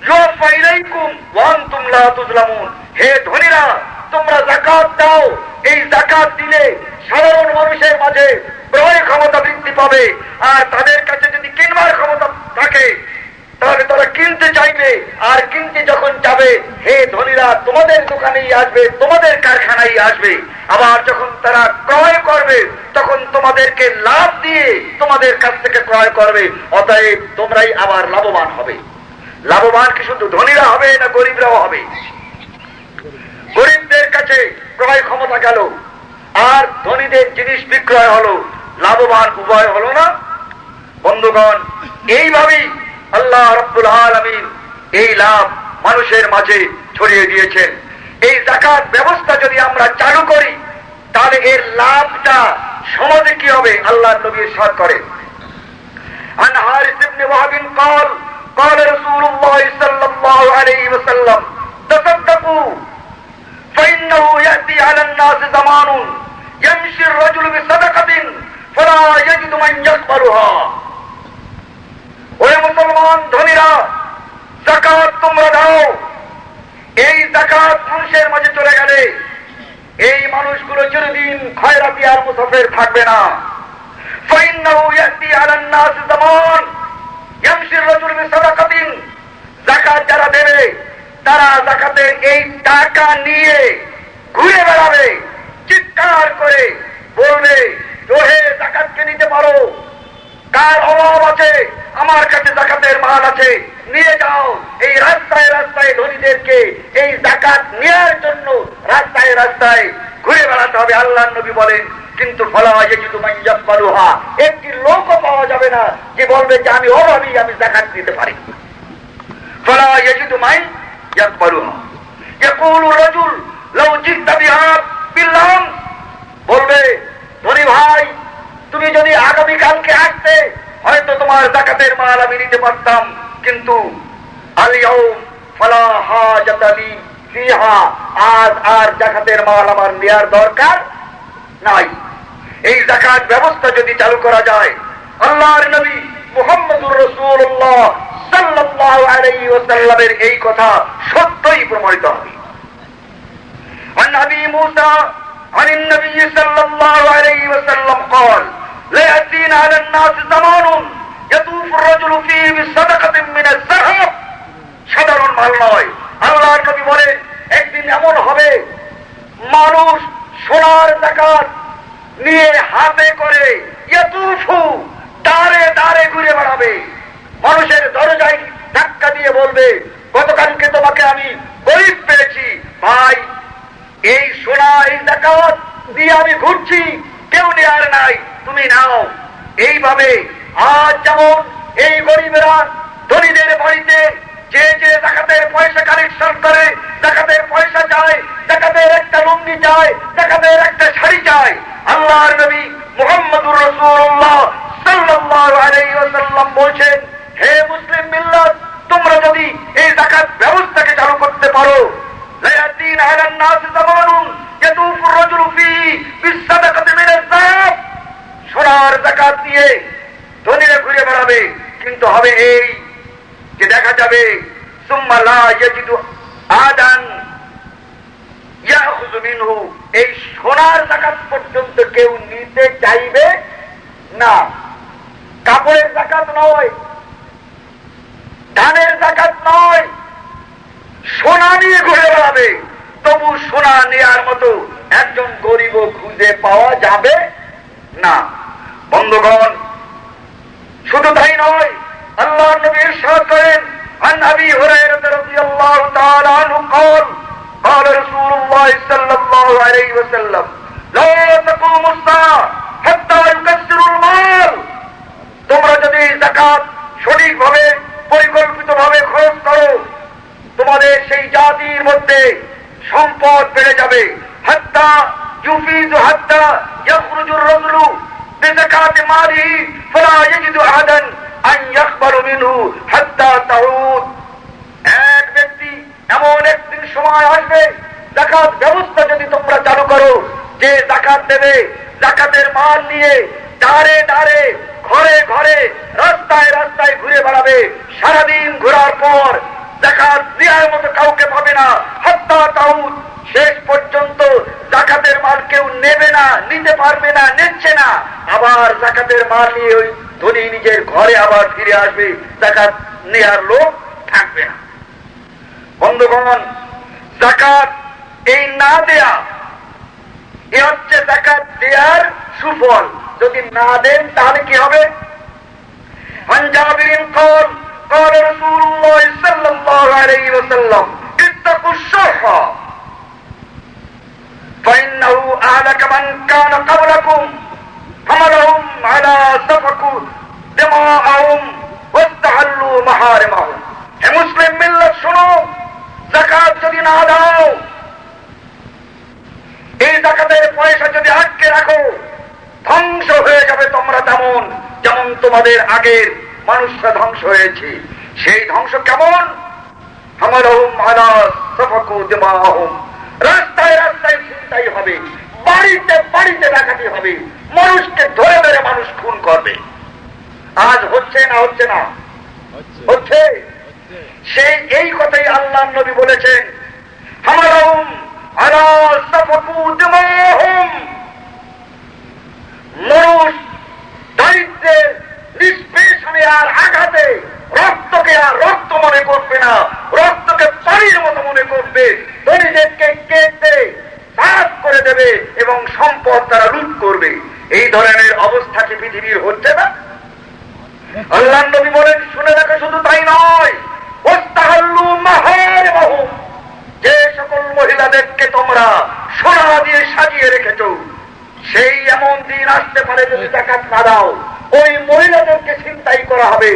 ইউওয়াফা ইলাইকুম ওয়া আনতুম লা তুযলামুন। হে ধনীরা, তোমরা যাকাত দাও। এই যাকাত দিলে সাধারণ মানুষের মাঝে ক্রয় ক্ষমতা বৃদ্ধি পাবে, আর তাদের কাছে যদি কিনবার ক্ষমতা থাকে তাহলে তারা কিনতে চাইবে, আর কিনতে যখন যাবে, হে ধনীরা, তোমাদের দোকানেই আসবে, তোমাদের কারখানায় আসবে। আবার যখন তারা ক্রয় করবে তখন তোমাদেরকে লাভ দিয়ে তোমাদের কাছ থেকে ক্রয় করবে। অতএব তোমরাই আবার লাভবান হবে। লাভবান কি শুধু ধনীরা হবে না গরিবরাও হবে? গরিবদের কাছে ক্রয় ক্ষমতা গেল আর ধনীদের জিনিস বিক্রয় হলো, লাভবান উভয় হলো না বন্ধুগণ? এইভাবেই আল্লাহ রাব্বুল আলামিন এই লাভ মানুষের মাঝে ছড়িয়ে দিয়েছেন। এই যাকাত ব্যবস্থা যদি আমরা চালু করি তাহলে এর লাভটা সমাজে কি হবে? আল্লাহর নবী ইরশাদ করেন, আন হারিস ইবনে ওয়াহাব قال قال رسول الله صلى الله عليه وسلم تصدقوا فإنه يأتي على الناس زمان يمشي الرجل بصدقة فلا يجد من يقبلها। ওই মুসলমান ধনীরা, যাকাত তোমরা দাও। এই যাকাত মানুষের মাঝে চলে গেলে এই মানুষগুলো চিরদিন খয়রাতি আর মুসাফির থাকবে না। فإنه يأتي على الناس زمان يمشي الرجل بصدقة। যাকাত যারা দেবে তারা যাকাতের এই টাকা নিয়ে ঘুরে বেড়াবে, চিৎকার করে বলবে, হে যাকাতকে নিতে পারো, কার অভাব আছে, আমার কাছে যাকাতের মাল আছে, নিয়ে যাও। এই রাস্তায় রাস্তায় ধনীদেরকে এই যাকাত নেওয়ার জন্য রাস্তায় রাস্তায় ঘুরে বেড়াতে হবে। আল্লাহর নবী বলেন, কিন্তু ফালা ইয়াজিদু মান ইয়াকবালুহা, একটি লোকও পাওয়া যাবে না যে বলবে যে আমি অভাবী, আমি যাকাত দিতে পারি। ফালা ইয়াজিদু মান ইয়াকবালুহা। ইয়াকুলু রাজুল লাউ জিতা বিহা বিল্লাম, বলবে ধনী ভাই তুমি যদি আগামী কালকে আসতে হয়তো তোমার যাকাতের মাল আমি নিতে পারতাম, কিন্তু আল ইয়াউম ফালা হাজাতা লি ফিহা, আজ আর যাকাতের মাল আমার নেয়ার দরকার নাই। এই যাকাত ব্যবস্থা যদি চালু করা যায়, আল্লাহর নবী মুহাম্মদুর রাসূলুল্লাহ সাল্লাল্লাহু আলাইহি ওয়াসাল্লামের এই কথা সত্যই প্রমাণিত হবে। عن أبي موسى عن النبي صلى الله عليه وسلم قال لا يأتين على الناس زمان يطوف الرجل فيه بصدقة من الذهب, সাধারণ মাল নয়। আল্লাহর নবী বলেন একদিন এমন হবে মানুষ সোনার যাকাত নিয়ে হাতে করে ইয়াতুফু দাঁড়ে দাঁড়ে ঘুরে বেড়াবে, মানুষের দরজায় ধাক্কা দিয়ে বলবে গতকালকে তোমাকে আমি গরিব পেয়েছি ভাই, এই সোনা এই যাকাত দিয়ে আমি ঘুরছি, কেউ নেয়ার নাই, তুমি নাও। এইভাবে আজ যেমন এই গরিবেরা ধনীদের বাড়িতে যে যে যাকাতের পয়সা কালেকশন করে, যাকাতের পয়সা চায়, যাকাতের একটা লুঙ্গি চায়, যাকাতের একটা শাড়ি চায়, আল্লাহর নবী মুহাম্মদুর রাসূলুল্লাহ সাল্লাল্লাহু আলাইহি ওয়াসাল্লাম বলেছেন, হে মুসলিম মিল্লাত, তোমরা যদি এই যাকাত ব্যবস্থাকে চালু করতে পারো, لا يأتين على الناس زمان يطوف الرجل فيه بالصدقة من الذهب, সোনার যাকাত দিয়ে ধনীরা ঘুরে বেড়াবে, কিন্তু হবে এই যে দেখা যাবে সুম্মা লা ইয়াজিদু আদান ইয়াখুযু মিনহু, এই সোনার যাকাত পর্যন্ত কেউ নিতে চাইবে না। কাপড়ের যাকাত নয়, ধানের যাকাত নয়, সোনা নিয়ে ঘুরে বেড়াবে, তবু সোনা নেয়ার মতো একজন গরিবও খুঁজে পাওয়া যাবে না। বন্ধুগণ, শুধু তাই নয়, আল্লাহর নবী ইরশাদ করেন, عن أبي هريرة رضي الله تعالى عنه قال قال رسول الله صلى الله عليه وسلم لا تقوم الساعة حتى يكسروا المال, তোমরা যদি যাকাত সঠিকভাবে পরিকল্পিতভাবে খরচ করো, তোমাদের সেই জাতির মধ্যে সম্পদ বেড়ে যাবে। হাত্তা ইউফিজু হাত্তা ইয়াখরুজুর রাজুলু বিযাকাতি মালিহি ফালা ইয়াজিদু আহাদান আন ইয়াকবালু মিনহু হাত্তা তাউদ, এক ব্যক্তি এমন একদিন সময় আসবে, যাকাত ব্যবস্থা যদি তোমরা চালু করো, যে যাকাত দেবে, যাকাতের মাল নিয়ে দাঁড়ে দাঁড়ে ঘরে ঘরে রাস্তায় রাস্তায় ঘুরে বেড়াবে, সারাদিন ঘোরার পর যাকাত দেওয়ার মতো কাউকে পাবে না। হাত্তা তাউদ, শেষ পর্যন্ত যাকাতের মাল কেউ নেবে না, নিতে পারবে না, নিচ্ছে না, আবার যাকাতের মাল নিয়ে ওই ধনী নিজের ঘরে আবার ফিরে আসবে, যাকাত নেয়ার লোক থাকবে না। বন্ধুগণ, যাকাত এই না দেয়া, এ হচ্ছে যাকাত দেয়ার সুফল। যদি না দেন তাহলে কি হবে? عن جابر قال قال رسول الله صلى الله عليه وسلم اتقوا الشح فإنه أهلك من كان قبلكم حملهم على سفكوا دماءهم واستحلوا محارمهم. হে মুসলিম মিল্লাত, শোনো, যাকাত যদি না দাও, এই যাকাতের পয়সা যদি আটকে রাখো, ধ্বংস হয়ে যাবে তোমরা তেমন যেমন তোমাদের আগের মানুষরা ধ্বংস হয়েছে। সেই ধ্বংস কেমন? হামালহুম আলা সাফাকু দিমাহুম, রাস্তায় রাস্তায় ছিনতাই হবে, বাড়িতে বাড়িতে ডাকাতি হবে, মানুষকে ধরে ধরে মানুষ খুন করবে। আজ হচ্ছে না? হচ্ছে না? হচ্ছে। সেই এই কথাই আল্লাহর নবী বলেছেন, হামালহুম আলা সাফাকু দিমাহুম, মানুষ দারিদ্রের নিষ্পেষণে আর আঘাতে রক্তকে আর রক্ত মনে করবে না, রক্তকে পানির মতো মনে করবে, ধনীদেরকে কেটে সাফ করে দেবে এবং সম্পদ তারা লুট করবে। এই ধরনের অবস্থা কি পৃথিবীর হচ্ছে না? আল্লাহ নবী বলেন, শুনে রাখো, শুধু তাই নয়, ওয়াস্তাহাল্লু মাহারিমাহুম, যে সকল মহিলাদেরকে তোমরা সোনা দিয়ে সাজিয়ে রেখেছ, সেই এমন দিন আসতে পারে যদি যাকাত না দাও, ওই মহিলাদেরকে ছিনতাই করা হবে,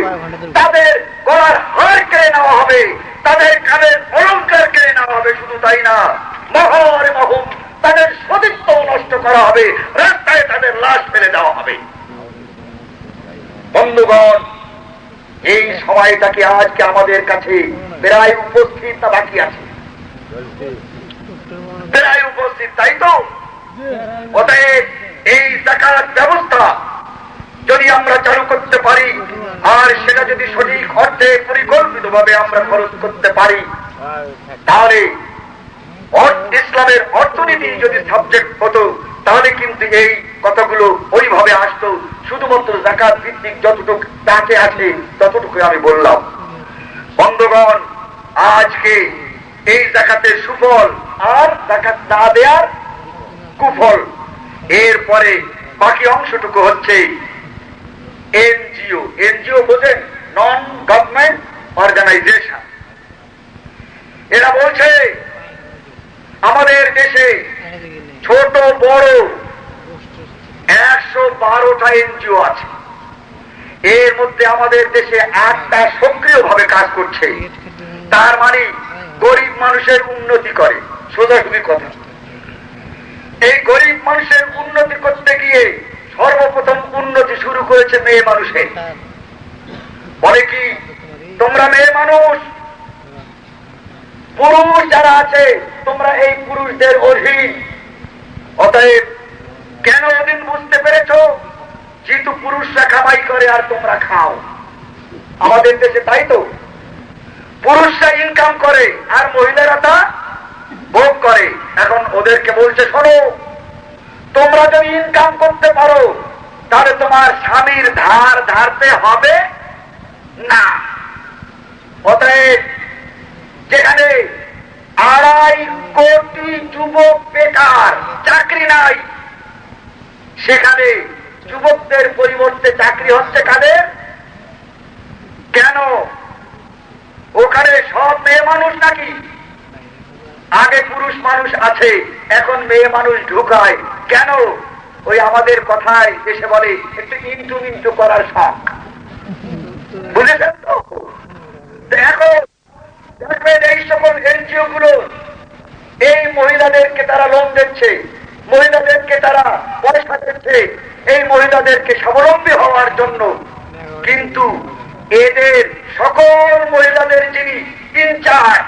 তাদের গলার হার কেড়ে নেওয়া হবে, তাদের কানের অলংকার কেড়ে নেওয়া হবে। শুধু তাই না, মাহারিমাহুম, তাদের সতীত্ব নষ্ট করা হবে, রাস্তায় তাদের লাশ ফেলে দেওয়া হবে। বন্ধুগণ, এই সময়টাকে আজকে আমাদের কাছে প্রায় উপস্থিত না বাকি আছে? প্রায় উপস্থিত, তাই তো? অতএব এই যাকাত ব্যবস্থা যদি আমরা চালু করতে পারি, আর সেটা যদি সঠিক অর্থে পরিকল্পিতভাবে আমরা খরচ করতে পারি, তাহলে ইসলামের অর্থনীতি যদি সাবজেক্ট হতো, তাহলে কিন্তু এই কথাগুলো ওইভাবে আসতো। শুধুমাত্র যাকাত ভিত্তিক যতটুকু তাকে আছে ততটুকু আমি বললাম। বন্ধুগণ, আজকে এই যাকাতের সুফল আর যাকাত না দেওয়ার কুফল, এরপরে বাকি অংশটুকু হচ্ছে এনজিও। এনজিও বোঝেন? Non government organisation. এরা বলছে আমাদের দেশে ছোট বড় 112টা এনজিও আছে, এর মধ্যে আমাদের দেশে 8টা সক্রিয়ভাবে কাজ করছে। তার মানে গরিব মানুষের উন্নতি করে। সোজাসুজি কথা, এই গরিব মানুষের উন্নতি করতে গিয়ে সর্বপ্রথম উন্নতি শুরু করেছে মেয়ে মানুষের। বলে কি, তোমরা মেয়ে মানুষ, পুরুষ যারা আছে তোমরা এই পুরুষদের অধীন। অতএব কেন অধীন বুঝতে পেরেছ? যেহেতু পুরুষরা কামাই করে আর তোমরা খাও। আমাদের দেশে তাই তো, পুরুষরা ইনকাম করে আর মহিলারা তা ভোগ করে। এখন ওদেরকে বলছে, শোনো, তোমরা যদি ইনকাম করতে পারো তাহলে তোমার স্বামীর ধার ধারতে হবে না। অতএব যেখানে 2.5 কোটি যুবক বেকার, চাকরি নাই, সেখানে যুবকদের পরিবর্তে চাকরি হচ্ছে কাদের? কেন? ওখানে সব মেয়ে মানুষ নাকি? আগে পুরুষ মানুষ আছে, এখন মেয়ে মানুষ ঢুকায়। কেন? ওই আমাদের কথায় এসে বলে একটু ইন্টু মিন্টু করার শখ। বুঝেছেন তো? এখন দেখবেন এই সকল এনজিও গুলো এই মহিলাদেরকে তারা লোন দিচ্ছে, মহিলাদেরকে তারা পয়সা দিচ্ছে, এই মহিলাদেরকে স্বাবলম্বী হওয়ার জন্য। কিন্তু এদের সকল মহিলাদের যিনি ইনচার্জ,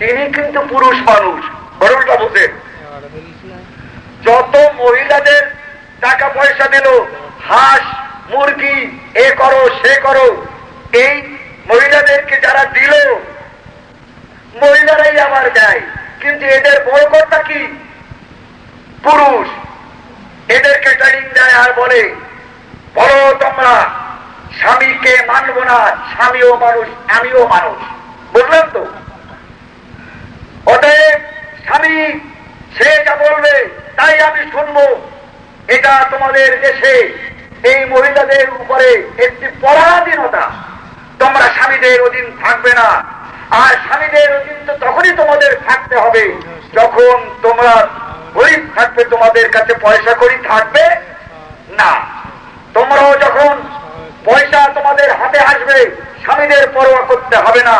তিনি কিন্তু পুরুষ মানুষ। বড়টা বোঝেন? যত মহিলাদের টাকা পয়সা দিল, হাঁস মুরগি এ করো সে করো, এই মহিলাদেরকে যারা দিল মহিলারাই আবার দেয়। কিন্তু এদের বড় কথা কি? পুরুষ। এদেরকে ট্রেনিং দেয় আর বলে, বলো তোমরা স্বামীকে মানব না, স্বামীও মানুষ আমিও মানুষ। বুঝলেন তো? অতএব স্বামী সে যা বলবে তাই আমি শুনবো। এটা তোমাদের দেশে এই মহিলাদের উপরে একটি পরাধীনতা। তোমরা স্বামীদের অধীন থাকবে না। আর স্বামীদের অধীন তো তখনই তোমাদের থাকতে হবে যখন তোমরা গরিব থাকবে, তোমাদের কাছে পয়সা কড়ি থাকবে না। তোমরাও যখন পয়সা তোমাদের হাতে আসবে, স্বামীদের পরোয়া করতে হবে না।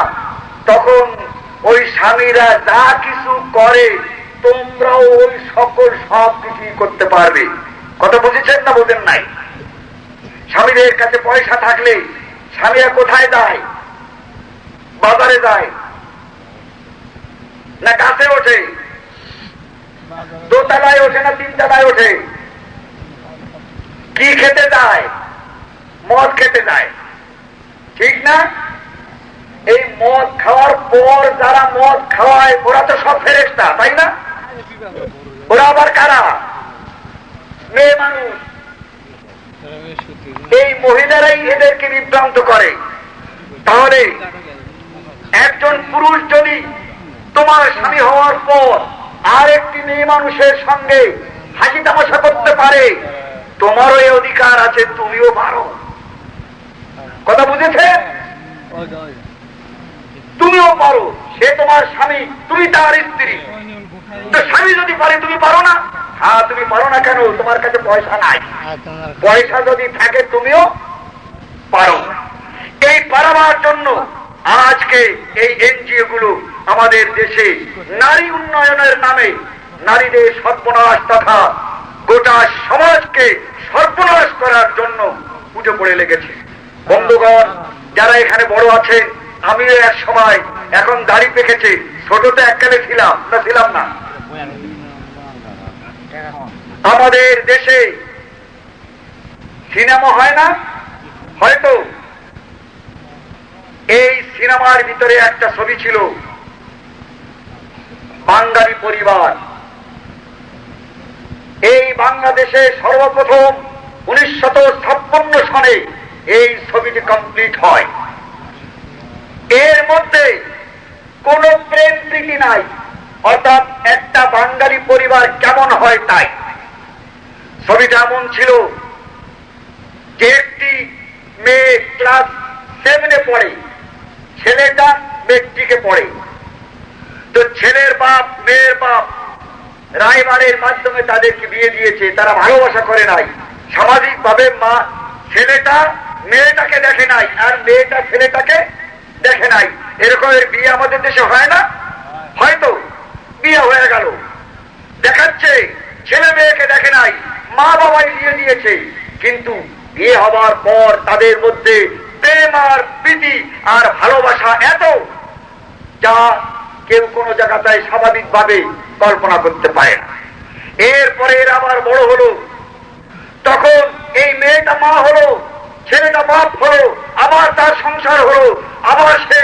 তখন ওই স্বামীরা যা কিছু করে তোমরাও ওই সকল সব কিছুই করতে পারবে। কথা বুঝেছেন না বোঝেন নাই? স্বামীদের কাছে পয়সা থাকলে স্বামীরা কোথায় যায়? বাজারে যায় না গাছে ওঠে? দোতলায় ওঠে না তিনতলায় ওঠে? কি খেতে যায়? মদ খেতে যায়, ঠিক না? এই মদ খাওয়ার পর যারা মদ খাওয়ায় ওরা তো সব ফেরেশতা, তাই না? ওরা আবার কারা? মেয়ে মানুষ। এই মহিলারাই এদেরকে বিভ্রান্ত করে। তাহলে একজন পুরুষ যদি তোমার স্বামী হওয়ার পর আর একটি মেয়ে মানুষের সঙ্গে হাসি তামাশা করতে পারে, তোমারও এই অধিকার আছে, তুমিও পারো। কথা বুঝেছেন? তুমিও পারো, সে তোমার স্বামী, তুমি তার স্ত্রী। তো স্বামী যদি পারে তুমি পারো না? হ্যাঁ, তুমি পারো না কেন? তোমার কাছে পয়সা নাই। পয়সা যদি থাকে তুমিও পারো। এই পারাবার জন্য আজকে এই এনজিও গুলো আমাদের দেশে নারী উন্নয়নের নামে নারীদের সর্বনাশ তথা গোটা সমাজকে সর্বনাশ করার জন্য উঠে পড়ে লেগেছে। বন্ধুগণ, যারা এখানে বড় আছেন, আমিও এক সময়, এখন দাড়ি পেকেছে, ছোটতে এককালে ছিলাম না, ছিলাম না। আমাদের দেশে সিনেমা হয় না? হয়তো এই সিনেমার ভিতরে একটা ছবি ছিল বাঙালি পরিবার। এই বাংলাদেশে সর্বপ্রথম 1956 সনে এই ছবিটি কমপ্লিট হয়। এর মধ্যে কোন প্রেম প্রীতি নাই, অর্থাৎ একটা বাঙালি পরিবার কেমন হয় তাই। ছবিটা এমন ছিল যে একটি মেয়ে ক্লাস 7-এ পড়ে, ছেলেটা মেট্রিকে পড়ে। তো ছেলের বাপ মেয়ের বাপ রায়বারের মাধ্যমে তাদেরকে বিয়ে দিয়েছে, তারা ভালোবাসা করে নাই। সামাজিক ভাবে মা ছেলেটা মেয়েটাকে দেখে নাই, আর মেয়েটা ছেলেটাকে দেখে নাই। এরকমের বিয়ে আমাদের দেশে হয় না? হয়তো বিয়ে হয়ে গেল, দেখাচ্ছে ছেলে মেয়েকে দেখে নাই, মা বাবাই বিয়ে দিয়েছে। কিন্তু বিয়ে হবার পর তাদের মধ্যে প্রেম আর প্রীতি আর ভালোবাসা এত, যা কেউ কোন জায়গায় স্বাভাবিকভাবে কল্পনা করতে পারে না। এরপরে এরা আবার বড় হলো, তখন এই মেয়েটা মা হলো, ছেলেটা বাপ হলো, আবার তার সংসার হলো, আবার সে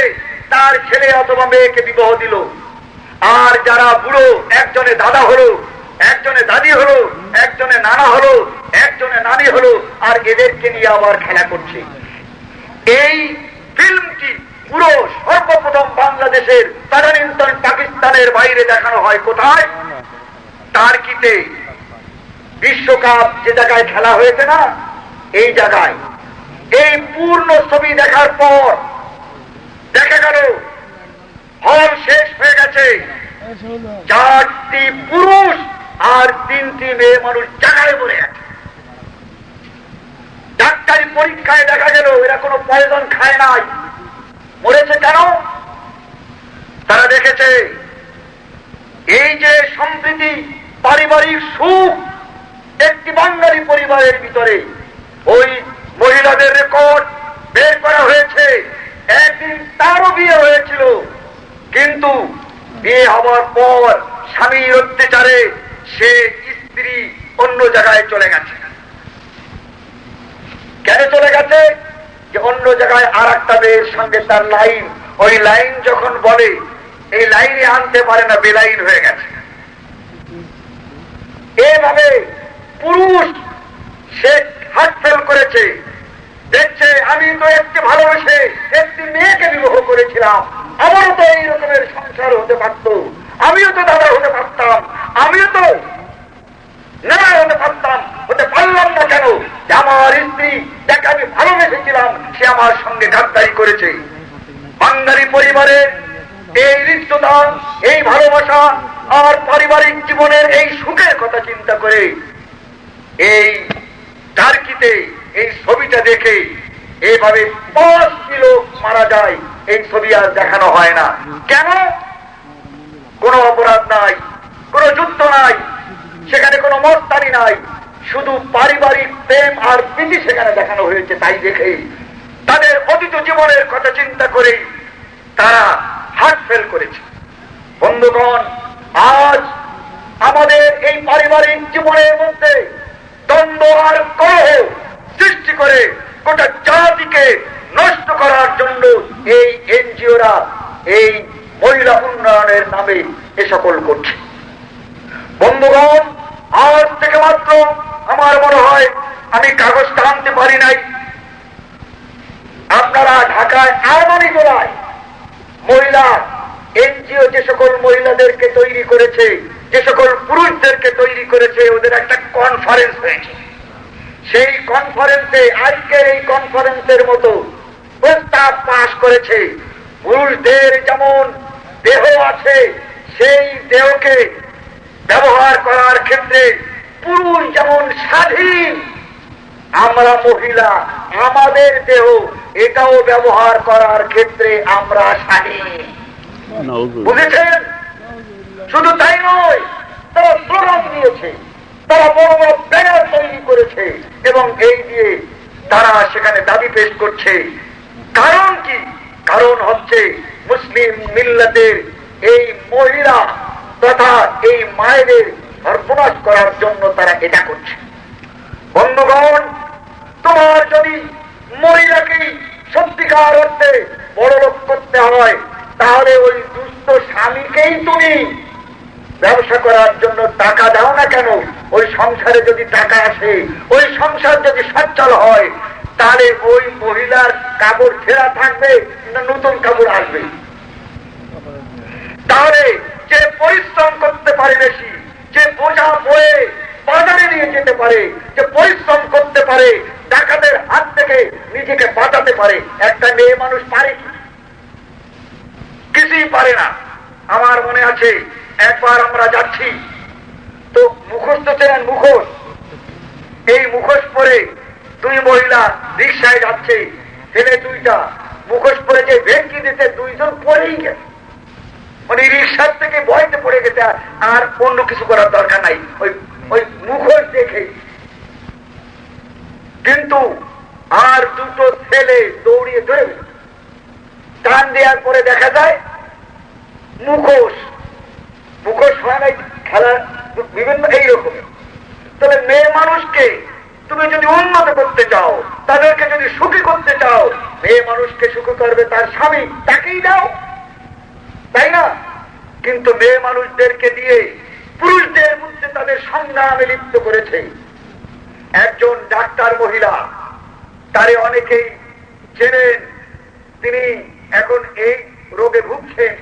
তার ছেলে অথবা মেয়েকে বিবাহ দিল। আর যারা বুড়ো, একজনে দাদা হলো, একজনে দাদি হলো, একজনে নানা হলো, একজনে নানি হলো, আর এদেরকে নিয়ে আবার খেলা করছে। এই ফিল্মটি পুরো সর্বপ্রথম বাংলাদেশের তদানীন্তন পাকিস্তানের বাইরে দেখানো হয়। কোথায়? টার্কিতে। বিশ্বকাপ যে জায়গায় খেলা হয়েছে না, এই জায়গায়। এই পূর্ণ ছবি দেখার পর দেখা গেল হল শেষ হয়ে গেছে, 4টি পুরুষ আর 3টি মেয়ে মানুষ জায়গায় মরে গেছে। ডাক্তারি পরীক্ষায় দেখা গেল এরা কোনো পয়জন খায় নাই। মরেছে কেন? তারা দেখেছে এই যে সম্প্রীতি, পারিবারিক সুখ একটি বাঙালি পরিবারের ভিতরে, ওই মহিলাদের রেকর্ড বের করা হয়েছে। একদিন তারও বিয়ে হয়েছিল, কিন্তু বিয়ে হবার পর স্বামীর অত্যাচারে সে স্ত্রী অন্য জায়গায় চলে গেছে। কেন চলে গেছে? যে অন্য জায়গায় আর একটা মেয়ের সঙ্গে তার লাইন, ওই লাইন যখন বলে এই লাইনে আনতে পারে না, বেলাইন হয়ে গেছে। এভাবে পুরুষ সে হাত ফেল করেছে, দেখছে আমি তো একটি ভালোবেসে একটি মেয়েকে বিবাহ করেছিলাম, আমারও তো এই রকমের সংসার হতে পারত, আমিও তো দাদা হতে পারতাম, আমিও তো না হতে পারতাম, হতে পারলাম না কেন? আমার স্ত্রী যাকে আমি ভালোবেসেছিলাম সে আমার সঙ্গে গাদ্দারি করেছে। বাঙালি পরিবারের এই হৃদ্যতা, এই ভালোবাসা আর পারিবারিক জীবনের এই সুখের কথা চিন্তা করে এই টার্কিতে এই ছবিটা দেখে এইভাবে 5টি লোক মারা যায়। এই ছবি আর দেখানো হয় না। কেন? কোনো অপরাধ নাই, কোনো যুদ্ধ নাই, সেখানে কোনো মস্তানি নাই, শুধু পারিবারিক প্রেম আর প্রীতি সেখানে দেখানো হয়েছে। তাই দেখে তাদের অতীত জীবনের কথা চিন্তা করে তারা হার্ট ফেল করেছে। বন্ধুগণ, আজ আমাদের এই পারিবারিক জীবনের মধ্যে দ্বন্দ্ব আর কলহ সৃষ্টি করে গোটা জাতিকে নষ্ট করার জন্য এই এনজিওরা এই মহিলা উন্নয়নের নামে এ সকল করছে। বন্ধুগণ, আজ থেকে মাত্র আমার মনে হয়, আমি কাগজটা আনতে পারি নাই, আপনারা ঢাকায় আরমানি জেলায় মহিলা এনজিও যে সকল মহিলাদেরকে তৈরি করেছে, যে সকল পুরুষদেরকে তৈরি করেছে, ওদের একটা কনফারেন্স হয়েছে। সেই কনফারেন্সে, আজকের এই কনফারেন্সের মতো প্রস্তাব পাশ করেছে পুরুষদের যেমন দেহ আছে সেই দেহকে ব্যবহার করার ক্ষেত্রে পুরুষ যেমন স্বাধীন, আমরা মহিলা আমাদের দেহ এটাও ব্যবহার করার ক্ষেত্রে আমরা স্বাধীন। বুঝেছেন? শুধু তাই নয়, তারা স্লোগান দিয়েছে, তারা বড় বড় ব্যানার তৈরি করেছে এবং এই দিয়ে তারা সেখানে দাবি পেশ করছে। কারণ কি? কারণ হচ্ছে মুসলিম মিল্লাতের এই মহিলা তথা এই মায়েদের সর্বনাশ করার জন্য তারা এটা করছে। বন্ধুগণ, তোমার যদি মহিলাকে সত্যিকার অর্থে বড়লোক করতে হয় তাহলে ওই দুস্থ স্বামীকেই তুমি ব্যবসা করার জন্য টাকা দাও না কেন? ওই সংসারে যদি টাকা আসে, ওই সংসার যদি সচ্ছল হয়, তাহলে ওই মহিলার কাপড় ছেঁড়া থাকবে না নতুন কাপড় আসবে? তাহলে যে পরিশ্রম করতে পারে বেশি, যে বোঝা বয়ে বাজারে নিয়ে যেতে পারে, যে পরিশ্রম করতে পারে, ডাকাতের হাত থেকে নিজেকে বাঁচাতে পারে, একটা মেয়ে মানুষ পারে কি? কিছুই পারে না। আমার মনে আছে একবার আমরা যাচ্ছি, তো মুখোশ তো চেনেন, মুখোশ, এই মুখোশ পরে দুই মহিলা রিক্সায় যাচ্ছে, ছেলে দুইটা মুখোশ পরে যে ভেঙ্কি দিতে দুইজন পরেই গেছে, মানে রিক্সার থেকে ভয়তে পড়ে গেছে, আর অন্য কিছু করার দরকার নাই, ওই ওই মুখোশ দেখে। কিন্তু আর দুটো ছেলে দৌড়িয়ে ধরে টান দেওয়ার পরে দেখা যায় মুখোশ মুখোশ হয় নাই, খেলা বিভিন্ন এইরকম। তবে মেয়ে মানুষকে তুমি যদি উন্নত করতে চাও, তাদেরকে যদি সুখী করতে চাও, মেয়ে মানুষকে সুখী করবে তার স্বামী, তাকেই দাও, তাই না? কিন্তু মেয়ে মানুষদেরকে দিয়ে পুরুষদের মধ্যে তাদের সংগ্রামে লিপ্ত করেছে। একজন ডাক্তার মহিলা, তারে অনেকেই চেনেন, তিনি এখন এই রোগে ভুগছেন,